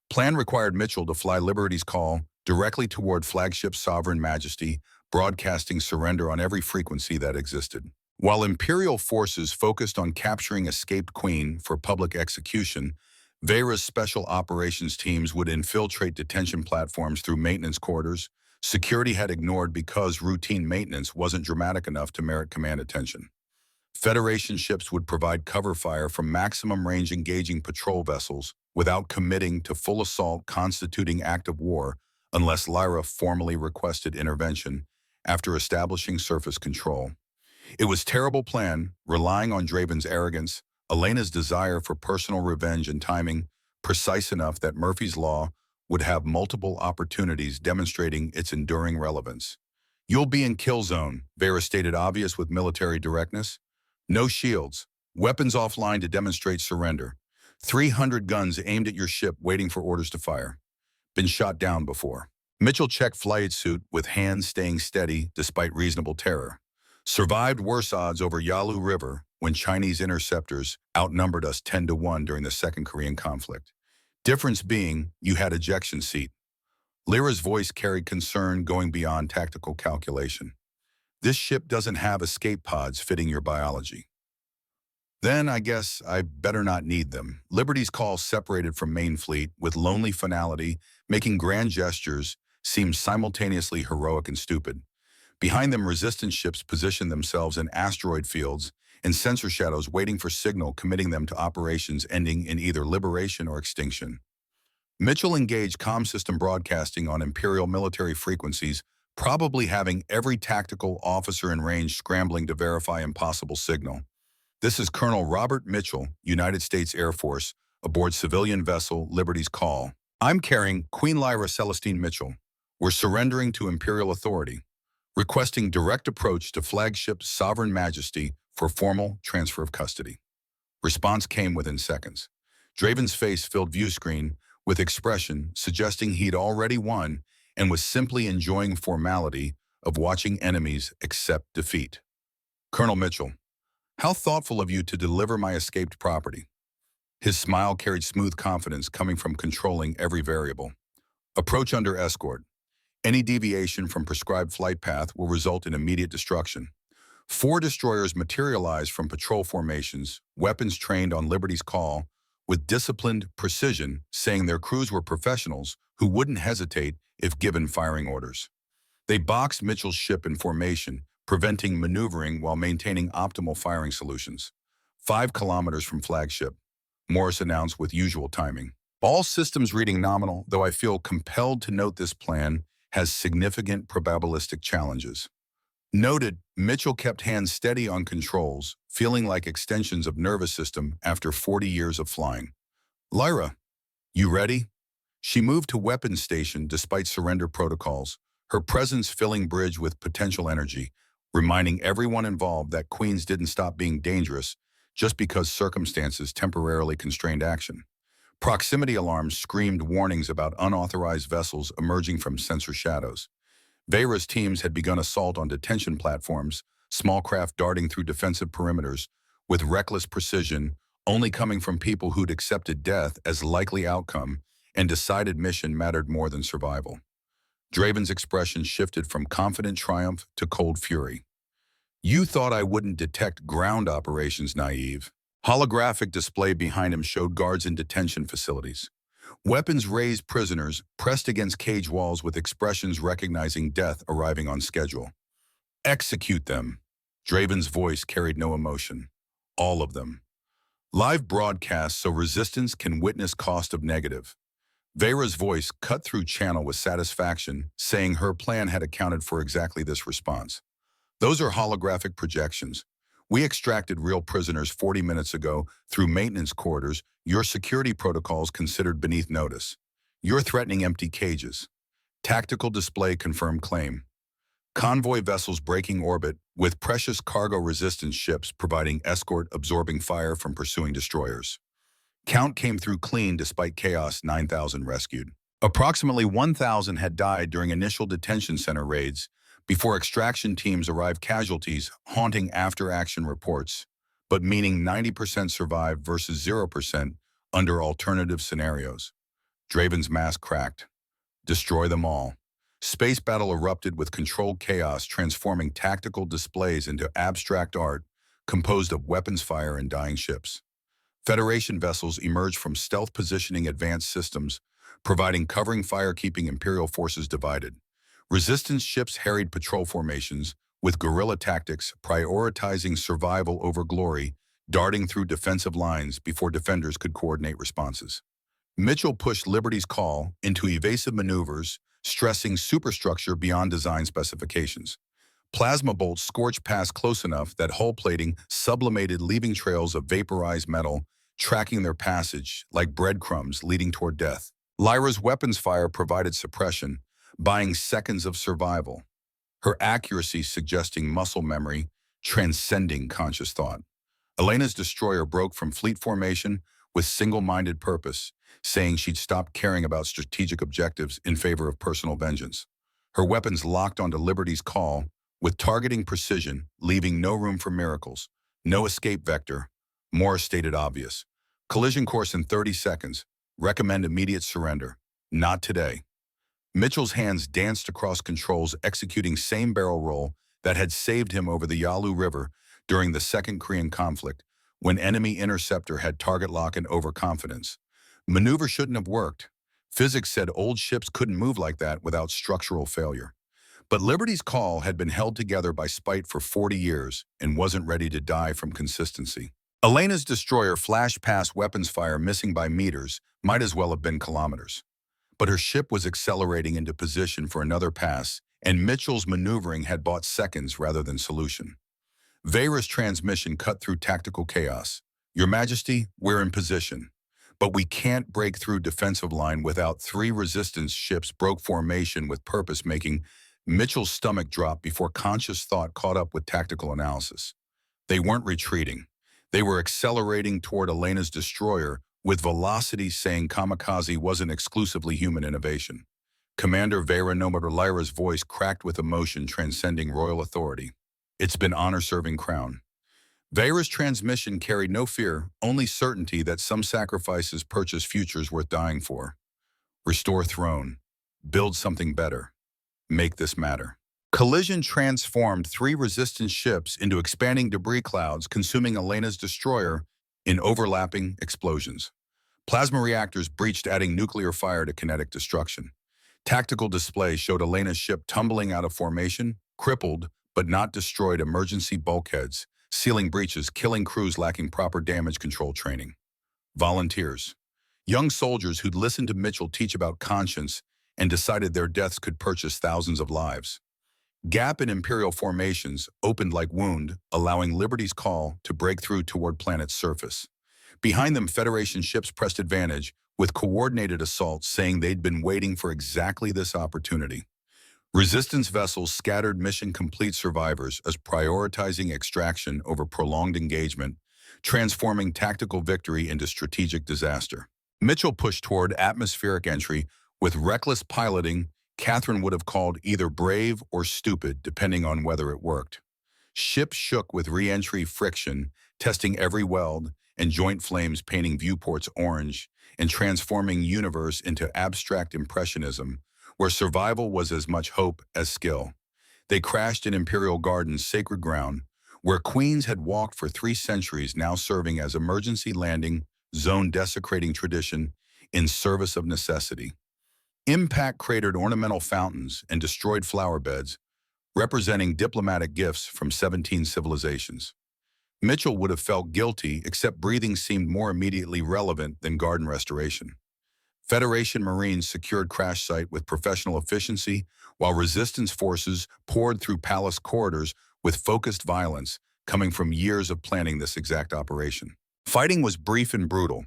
Plan required Mitchell to fly Liberty's call directly toward flagship Sovereign Majesty, broadcasting surrender on every frequency that existed. While Imperial forces focused on capturing escaped Queen for public execution, Vera's special operations teams would infiltrate detention platforms through maintenance quarters, security had ignored because routine maintenance wasn't dramatic enough to merit command attention. Federation ships would provide cover fire from maximum range engaging patrol vessels without committing to full assault constituting active war unless Lyra formally requested intervention after establishing surface control. It was a terrible plan, relying on Draven's arrogance, Elena's desire for personal revenge and timing, precise enough that Murphy's Law would have multiple opportunities demonstrating its enduring relevance. You'll be in kill zone, Vera stated obvious with military directness. No shields. Weapons offline to demonstrate surrender. 300 guns aimed at your ship waiting for orders to fire. Been shot down before. Mitchell checked flight suit with hands staying steady despite reasonable terror. Survived worse odds over Yalu River when Chinese interceptors outnumbered us 10-1 during the Second Korean conflict. Difference being, you had ejection seat. Lyra's voice carried concern going beyond tactical calculation. This ship doesn't have escape pods fitting your biology. Then I guess I better not need them. Liberty's call separated from main fleet with lonely finality, making grand gestures seem simultaneously heroic and stupid. Behind them, resistance ships positioned themselves in asteroid fields and sensor shadows waiting for signal, committing them to operations ending in either liberation or extinction. Mitchell engaged comm system broadcasting on Imperial military frequencies, probably having every tactical officer in range scrambling to verify impossible signal. This is Colonel Robert Mitchell, United States Air Force, aboard civilian vessel Liberty's Call. I'm carrying Queen Lyra Celestine Mitchell. We're surrendering to Imperial authority, requesting direct approach to flagship Sovereign Majesty for formal transfer of custody. Response came within seconds. Draven's face filled view screen with expression suggesting he'd already won and was simply enjoying formality of watching enemies accept defeat. Colonel Mitchell, how thoughtful of you to deliver my escaped property. His smile carried smooth confidence coming from controlling every variable. Approach under escort. Any deviation from prescribed flight path will result in immediate destruction. 4 destroyers materialized from patrol formations, weapons trained on Liberty's Call, with disciplined precision, saying their crews were professionals who wouldn't hesitate if given firing orders. They boxed Mitchell's ship in formation, preventing maneuvering while maintaining optimal firing solutions. 5 kilometers from flagship, Morris announced with usual timing. All systems reading nominal, though I feel compelled to note this plan has significant probabilistic challenges. Noted, Mitchell kept hands steady on controls, feeling like extensions of nervous system after 40 years of flying. Lyra, you ready? She moved to weapons station despite surrender protocols, her presence filling bridge with potential energy, reminding everyone involved that Queens didn't stop being dangerous just because circumstances temporarily constrained action. Proximity alarms screamed warnings about unauthorized vessels emerging from sensor shadows. Vera's teams had begun assault on detention platforms, small craft darting through defensive perimeters, with reckless precision, only coming from people who'd accepted death as likely outcome and decided mission mattered more than survival. Draven's expression shifted from confident triumph to cold fury. You thought I wouldn't detect ground operations, naive. Holographic display behind him showed guards in detention facilities. Weapons raised prisoners pressed against cage walls with expressions recognizing death arriving on schedule. Execute them. Draven's voice carried no emotion. All of them. Live broadcast so resistance can witness cost of negative. Vera's voice cut through channel with satisfaction, saying her plan had accounted for exactly this response. Those are holographic projections. We extracted real prisoners 40 minutes ago through maintenance corridors. Your security protocols considered beneath notice. You're threatening empty cages. Tactical display confirmed claim. Convoy vessels breaking orbit with precious cargo resistance ships providing escort absorbing fire from pursuing destroyers. Count came through clean despite chaos, 9,000 rescued. Approximately 1,000 had died during initial detention center raids before extraction teams arrived, casualties haunting after-action reports, but meaning 90% survived versus 0% under alternative scenarios. Draven's mask cracked. Destroy them all. Space battle erupted with controlled chaos, transforming tactical displays into abstract art composed of weapons fire and dying ships. Federation vessels emerged from stealth positioning advanced systems, providing covering fire keeping Imperial forces divided. Resistance ships harried patrol formations, with guerrilla tactics prioritizing survival over glory, darting through defensive lines before defenders could coordinate responses. Mitchell pushed Liberty's Call into evasive maneuvers, stressing superstructure beyond design specifications. Plasma bolts scorched past close enough that hull plating sublimated, leaving trails of vaporized metal, tracking their passage like breadcrumbs leading toward death. Lyra's weapons fire provided suppression, buying seconds of survival. her accuracy suggesting muscle memory transcending conscious thought. Elena's destroyer broke from fleet formation with single-minded purpose, saying she'd stopped caring about strategic objectives in favor of personal vengeance. Her weapons locked onto Liberty's call with targeting precision, leaving no room for miracles, no escape vector. Morse stated obvious. Collision course in 30 seconds. Recommend immediate surrender. Not today. Mitchell's hands danced across controls, executing same barrel roll that had saved him over the Yalu River during the Second Korean conflict, when enemy interceptor had target lock and overconfidence. Maneuver shouldn't have worked. Physics said old ships couldn't move like that without structural failure. But Liberty's call had been held together by spite for 40 years and wasn't ready to die from consistency. Elena's destroyer flashed past weapons fire, missing by meters, might as well have been kilometers. But her ship was accelerating into position for another pass, and Mitchell's maneuvering had bought seconds rather than solution. Veyra's transmission cut through tactical chaos. Your Majesty, we're in position. But we can't break through defensive line without 3 resistance ships broke formation with purpose, making Mitchell's stomach drop before conscious thought caught up with tactical analysis. They weren't retreating. They were accelerating toward Elena's destroyer, with velocity saying kamikaze wasn't exclusively human innovation. Commander Veyra Nomater Lyra's voice cracked with emotion transcending royal authority. It's been honor-serving crown. Veyra's transmission carried no fear, only certainty that some sacrifices purchase futures worth dying for. Restore throne. Build something better. Make this matter. Collision transformed 3 resistance ships into expanding debris clouds, consuming Elena's destroyer in overlapping explosions. Plasma reactors breached, adding nuclear fire to kinetic destruction. Tactical displays showed Elena's ship tumbling out of formation, crippled but not destroyed emergency bulkheads, sealing breaches, killing crews lacking proper damage control training. Volunteers. Young soldiers who'd listened to Mitchell teach about conscience and decided their deaths could purchase thousands of lives. Gap in Imperial formations opened like wound, allowing Liberty's call to break through toward planet's surface. Behind them, Federation ships pressed advantage, with coordinated assaults saying they'd been waiting for exactly this opportunity. Resistance vessels scattered mission-complete survivors as prioritizing extraction over prolonged engagement, transforming tactical victory into strategic disaster. Mitchell pushed toward atmospheric entry with reckless piloting Catherine would have called either brave or stupid, depending on whether it worked. Ships shook with re-entry friction, testing every weld, and joint flames painting viewports orange and transforming universe into abstract impressionism, where survival was as much hope as skill. They crashed in Imperial Gardens, sacred ground, where queens had walked for 3 centuries, now serving as emergency landing zone, desecrating tradition in service of necessity. Impact cratered ornamental fountains and destroyed flower beds, representing diplomatic gifts from 17 civilizations. Mitchell would have felt guilty, except breathing seemed more immediately relevant than garden restoration. Federation Marines secured crash site with professional efficiency, while resistance forces poured through palace corridors with focused violence, coming from years of planning this exact operation. Fighting was brief and brutal.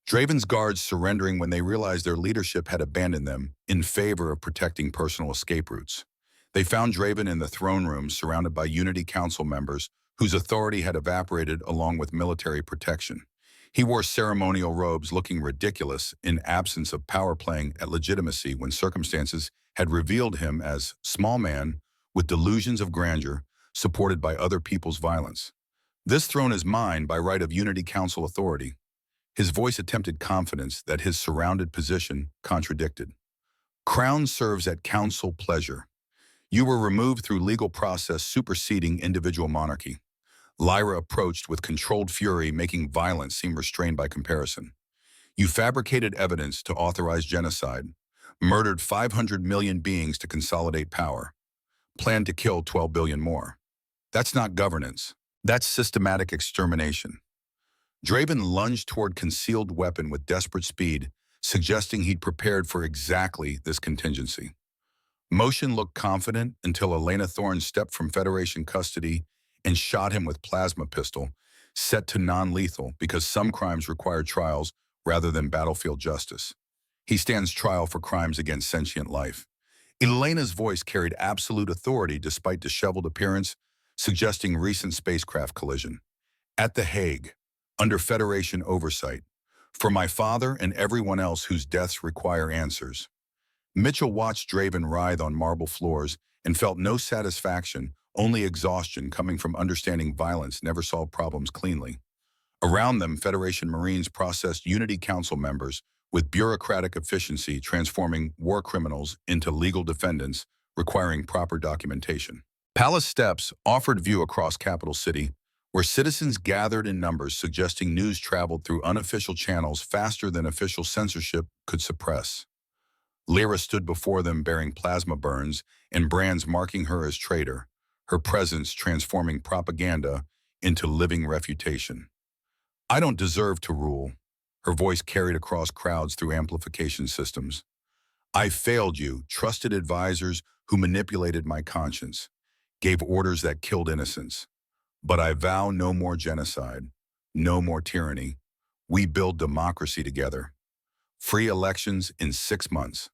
Draven's guards surrendering when they realized their leadership had abandoned them in favor of protecting personal escape routes. They found Draven in the throne room, surrounded by Unity Council members whose authority had evaporated along with military protection. He wore ceremonial robes, looking ridiculous in absence of power playing at legitimacy when circumstances had revealed him as small man with delusions of grandeur, supported by other people's violence. This throne is mine by right of Unity Council authority. His voice attempted confidence that his surrounded position contradicted. Crown serves at council pleasure. You were removed through legal process superseding individual monarchy. Lyra approached with controlled fury, making violence seem restrained by comparison. You fabricated evidence to authorize genocide, murdered 500 million beings to consolidate power, planned to kill 12 billion more. That's not governance. That's systematic extermination. Draven lunged toward concealed weapon with desperate speed, suggesting he'd prepared for exactly this contingency. Motion looked confident until Elena Thorne stepped from Federation custody and shot him with plasma pistol, set to non-lethal because some crimes require trials rather than battlefield justice. He stands trial for crimes against sentient life. Elena's voice carried absolute authority despite disheveled appearance, suggesting recent spacecraft collision. At The Hague, under Federation oversight, for my father and everyone else whose deaths require answers. Mitchell watched Draven writhe on marble floors and felt no satisfaction, only exhaustion coming from understanding violence never solved problems cleanly. Around them, Federation Marines processed Unity Council members with bureaucratic efficiency, transforming war criminals into legal defendants requiring proper documentation. Palace steps offered view across Capital City, where citizens gathered in numbers suggesting news traveled through unofficial channels faster than official censorship could suppress. Lyra stood before them bearing plasma burns and brands marking her as traitor, her presence transforming propaganda into living refutation. I don't deserve to rule, her voice carried across crowds through amplification systems. I failed you, trusted advisors who manipulated my conscience, gave orders that killed innocents. But I vow no more genocide, no more tyranny. We build democracy together. Free elections in 6 months.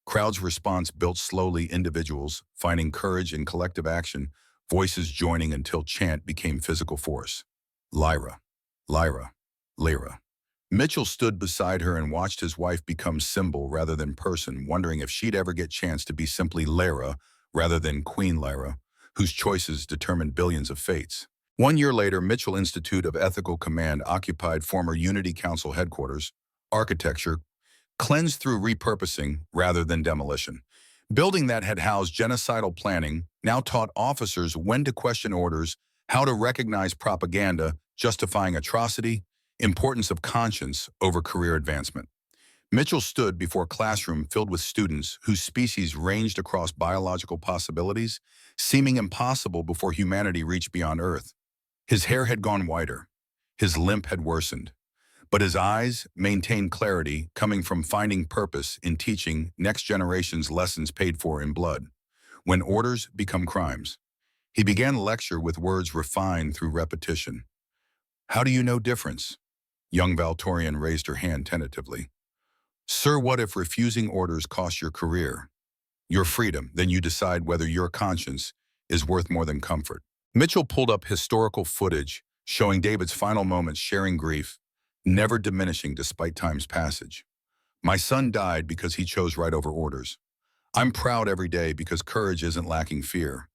Crowds' response built slowly, individuals finding courage in collective action, voices joining until chant became physical force. Lyra, Lyra, Lyra. Mitchell stood beside her and watched his wife become symbol rather than person, wondering if she'd ever get chance to be simply Lyra rather than Queen Lyra, whose choices determined billions of fates. 1 year later, Mitchell Institute of Ethical Command occupied former Unity Council headquarters, architecture, cleansed through repurposing rather than demolition. Building that had housed genocidal planning now taught officers when to question orders, how to recognize propaganda justifying atrocity, importance of conscience over career advancement. Mitchell stood before a classroom filled with students whose species ranged across biological possibilities, seeming impossible before humanity reached beyond Earth. His hair had gone whiter. His limp had worsened. But his eyes maintained clarity coming from finding purpose in teaching next generation's lessons paid for in blood. When orders become crimes. He began a lecture with words refined through repetition. How do you know difference? Young Valtorian raised her hand tentatively. Sir, what if refusing orders costs your career? Your freedom, then you decide whether your conscience is worth more than comfort. Mitchell pulled up historical footage showing David's final moments sharing grief, never diminishing despite time's passage. My son died because he chose right over orders. I'm proud every day because courage isn't lacking fear.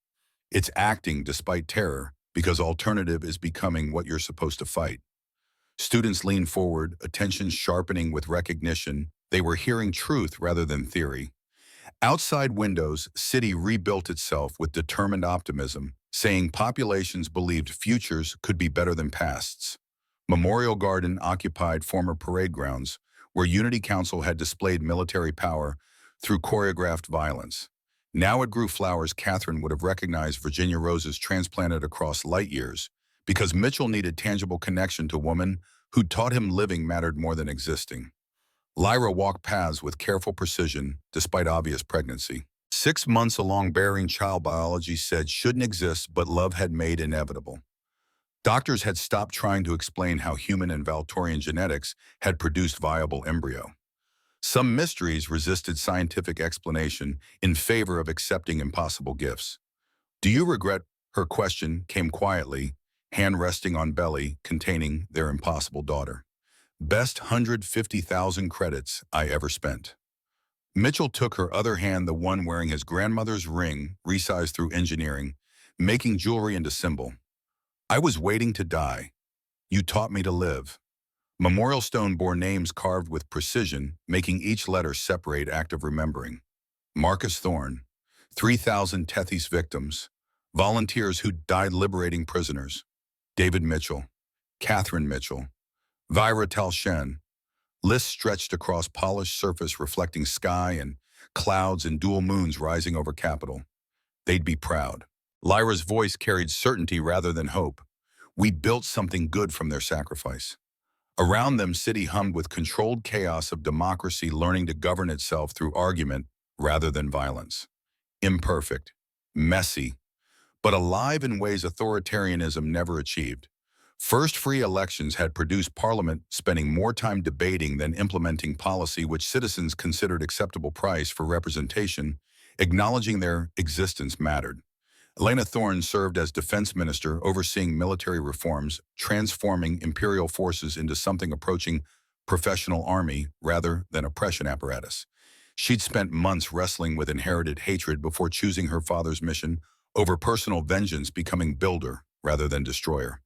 It's acting despite terror because alternative is becoming what you're supposed to fight. Students leaned forward, attention sharpening with recognition. They were hearing truth rather than theory. Outside windows, city rebuilt itself with determined optimism, saying populations believed futures could be better than pasts. Memorial Garden occupied former parade grounds, where Unity Council had displayed military power through choreographed violence. Now it grew flowers Catherine would have recognized Virginia roses transplanted across light years, because Mitchell needed tangible connection to woman who'd taught him living mattered more than existing. Lyra walked paths with careful precision, despite obvious pregnancy. 6 months along bearing child biology said shouldn't exist, but love had made inevitable. Doctors had stopped trying to explain how human and Valtorian genetics had produced viable embryo. Some mysteries resisted scientific explanation in favor of accepting impossible gifts. Do you regret? Her question came quietly, hand resting on belly containing their impossible daughter. Best 150,000 credits I ever spent. Mitchell took her other hand, the one wearing his grandmother's ring, resized through engineering, making jewelry into symbol. I was waiting to die. You taught me to live. Memorial stone bore names carved with precision, making each letter separate act of remembering. Marcus Thorne, 3,000 Tethys victims, volunteers who died liberating prisoners. David Mitchell, Catherine Mitchell, Vira Talshen. Lists stretched across polished surface reflecting sky and clouds and dual moons rising over Capitol. They'd be proud. Lyra's voice carried certainty rather than hope. We built something good from their sacrifice. Around them, city hummed with controlled chaos of democracy learning to govern itself through argument rather than violence. Imperfect, messy, but alive in ways authoritarianism never achieved. First free elections had produced parliament spending more time debating than implementing policy which citizens considered acceptable price for representation, Acknowledging their existence mattered. Elena Thorne served as defense minister, overseeing military reforms, transforming imperial forces into something approaching professional army rather than oppression apparatus. She'd spent months wrestling with inherited hatred before choosing her father's mission over personal vengeance, becoming builder rather than destroyer.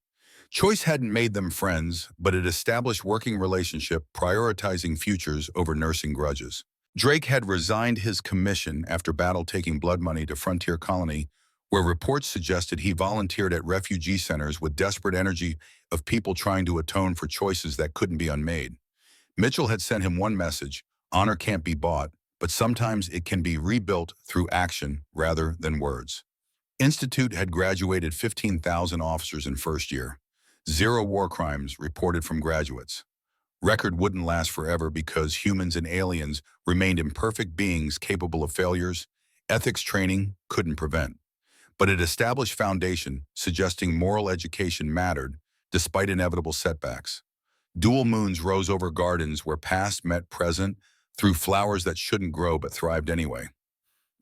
Choice hadn't made them friends, but it established working relationship, prioritizing futures over nursing grudges. Drake had resigned his commission after battle, taking blood money to Frontier Colony, where reports suggested he volunteered at refugee centers with desperate energy of people trying to atone for choices that couldn't be unmade. Mitchell had sent him one message: honor can't be bought, but sometimes it can be rebuilt through action rather than words. Institute had graduated 15,000 officers in first year. 0 war crimes reported from graduates. Record wouldn't last forever because humans and aliens remained imperfect beings capable of failures ethics training couldn't prevent. But it established foundation, suggesting moral education mattered despite inevitable setbacks. Dual moons rose over gardens where past met present through flowers that shouldn't grow but thrived anyway.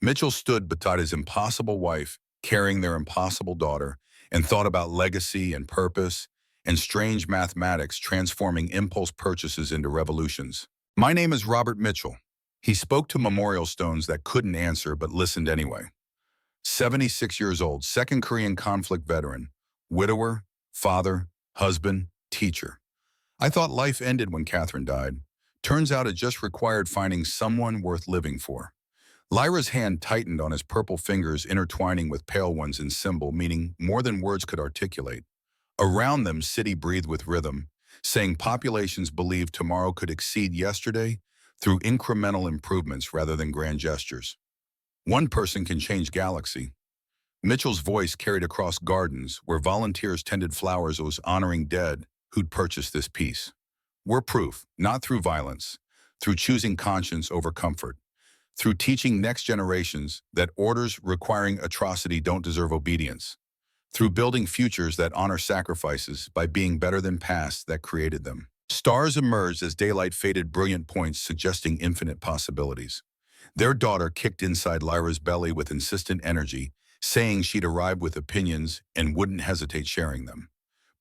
Mitchell stood beside his impossible wife, carrying their impossible daughter, and thought about legacy and purpose and strange mathematics transforming impulse purchases into revolutions. My name is Robert Mitchell. He spoke to memorial stones that couldn't answer but listened anyway. 76 years old, second Korean conflict veteran, widower, father, husband, teacher. I thought life ended when Catherine died. Turns out it just required finding someone worth living for. Lyra's hand tightened on his purple fingers, intertwining with pale ones in symbol, meaning more than words could articulate. Around them, city breathed with rhythm, saying populations believed tomorrow could exceed yesterday through incremental improvements rather than grand gestures. One person can change galaxy. Mitchell's voice carried across gardens where volunteers tended flowers as honoring dead who'd purchased this peace. We're proof, not through violence, through choosing conscience over comfort, through teaching next generations that orders requiring atrocity don't deserve obedience, through building futures that honor sacrifices by being better than past that created them. Stars emerged as daylight faded, brilliant points suggesting infinite possibilities. Their daughter kicked inside Lyra's belly with insistent energy, saying she'd arrived with opinions and wouldn't hesitate sharing them.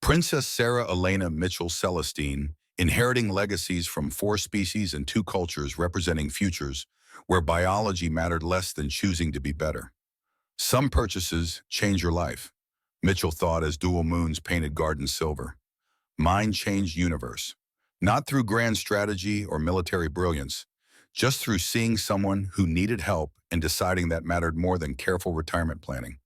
Princess Sarah Elena Mitchell Celestine, inheriting legacies from 4 species and 2 cultures, representing futures where biology mattered less than choosing to be better. Some purchases change your life, Mitchell thought as dual moons painted gardens silver. Mine changed universe, not through grand strategy or military brilliance, just through seeing someone who needed help and deciding that mattered more than careful retirement planning.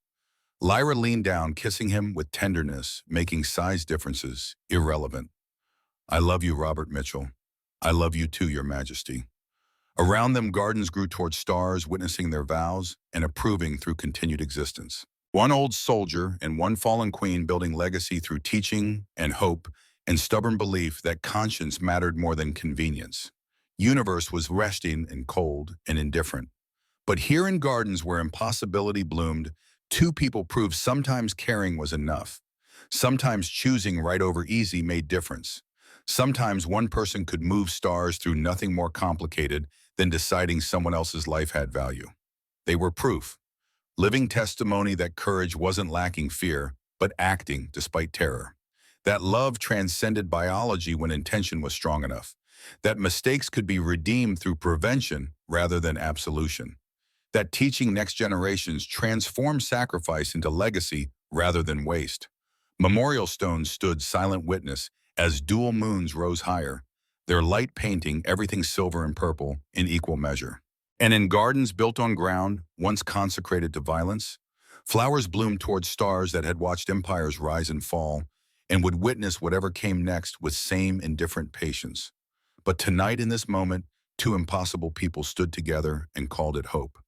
Lyra leaned down, kissing him with tenderness, making size differences irrelevant. I love you, Robert Mitchell. I love you too, Your Majesty. Around them, gardens grew toward stars, witnessing their vows and approving through continued existence. One old soldier and one fallen queen, building legacy through teaching and hope and stubborn belief that conscience mattered more than convenience. Universe was resting and cold and indifferent. But here in gardens where impossibility bloomed, 2 people proved sometimes caring was enough. Sometimes choosing right over easy made difference. Sometimes one person could move stars through nothing more complicated than deciding someone else's life had value. They were proof, living testimony that courage wasn't lacking fear, but acting despite terror. That love transcended biology when intention was strong enough. That mistakes could be redeemed through prevention rather than absolution. That teaching next generations transformed sacrifice into legacy rather than waste. Memorial stones stood silent witness as dual moons rose higher, their light painting everything silver and purple in equal measure. And in gardens built on ground once consecrated to violence, flowers bloomed towards stars that had watched empires rise and fall and would witness whatever came next with same indifferent patience. But tonight, in this moment, 2 impossible people stood together and called it hope.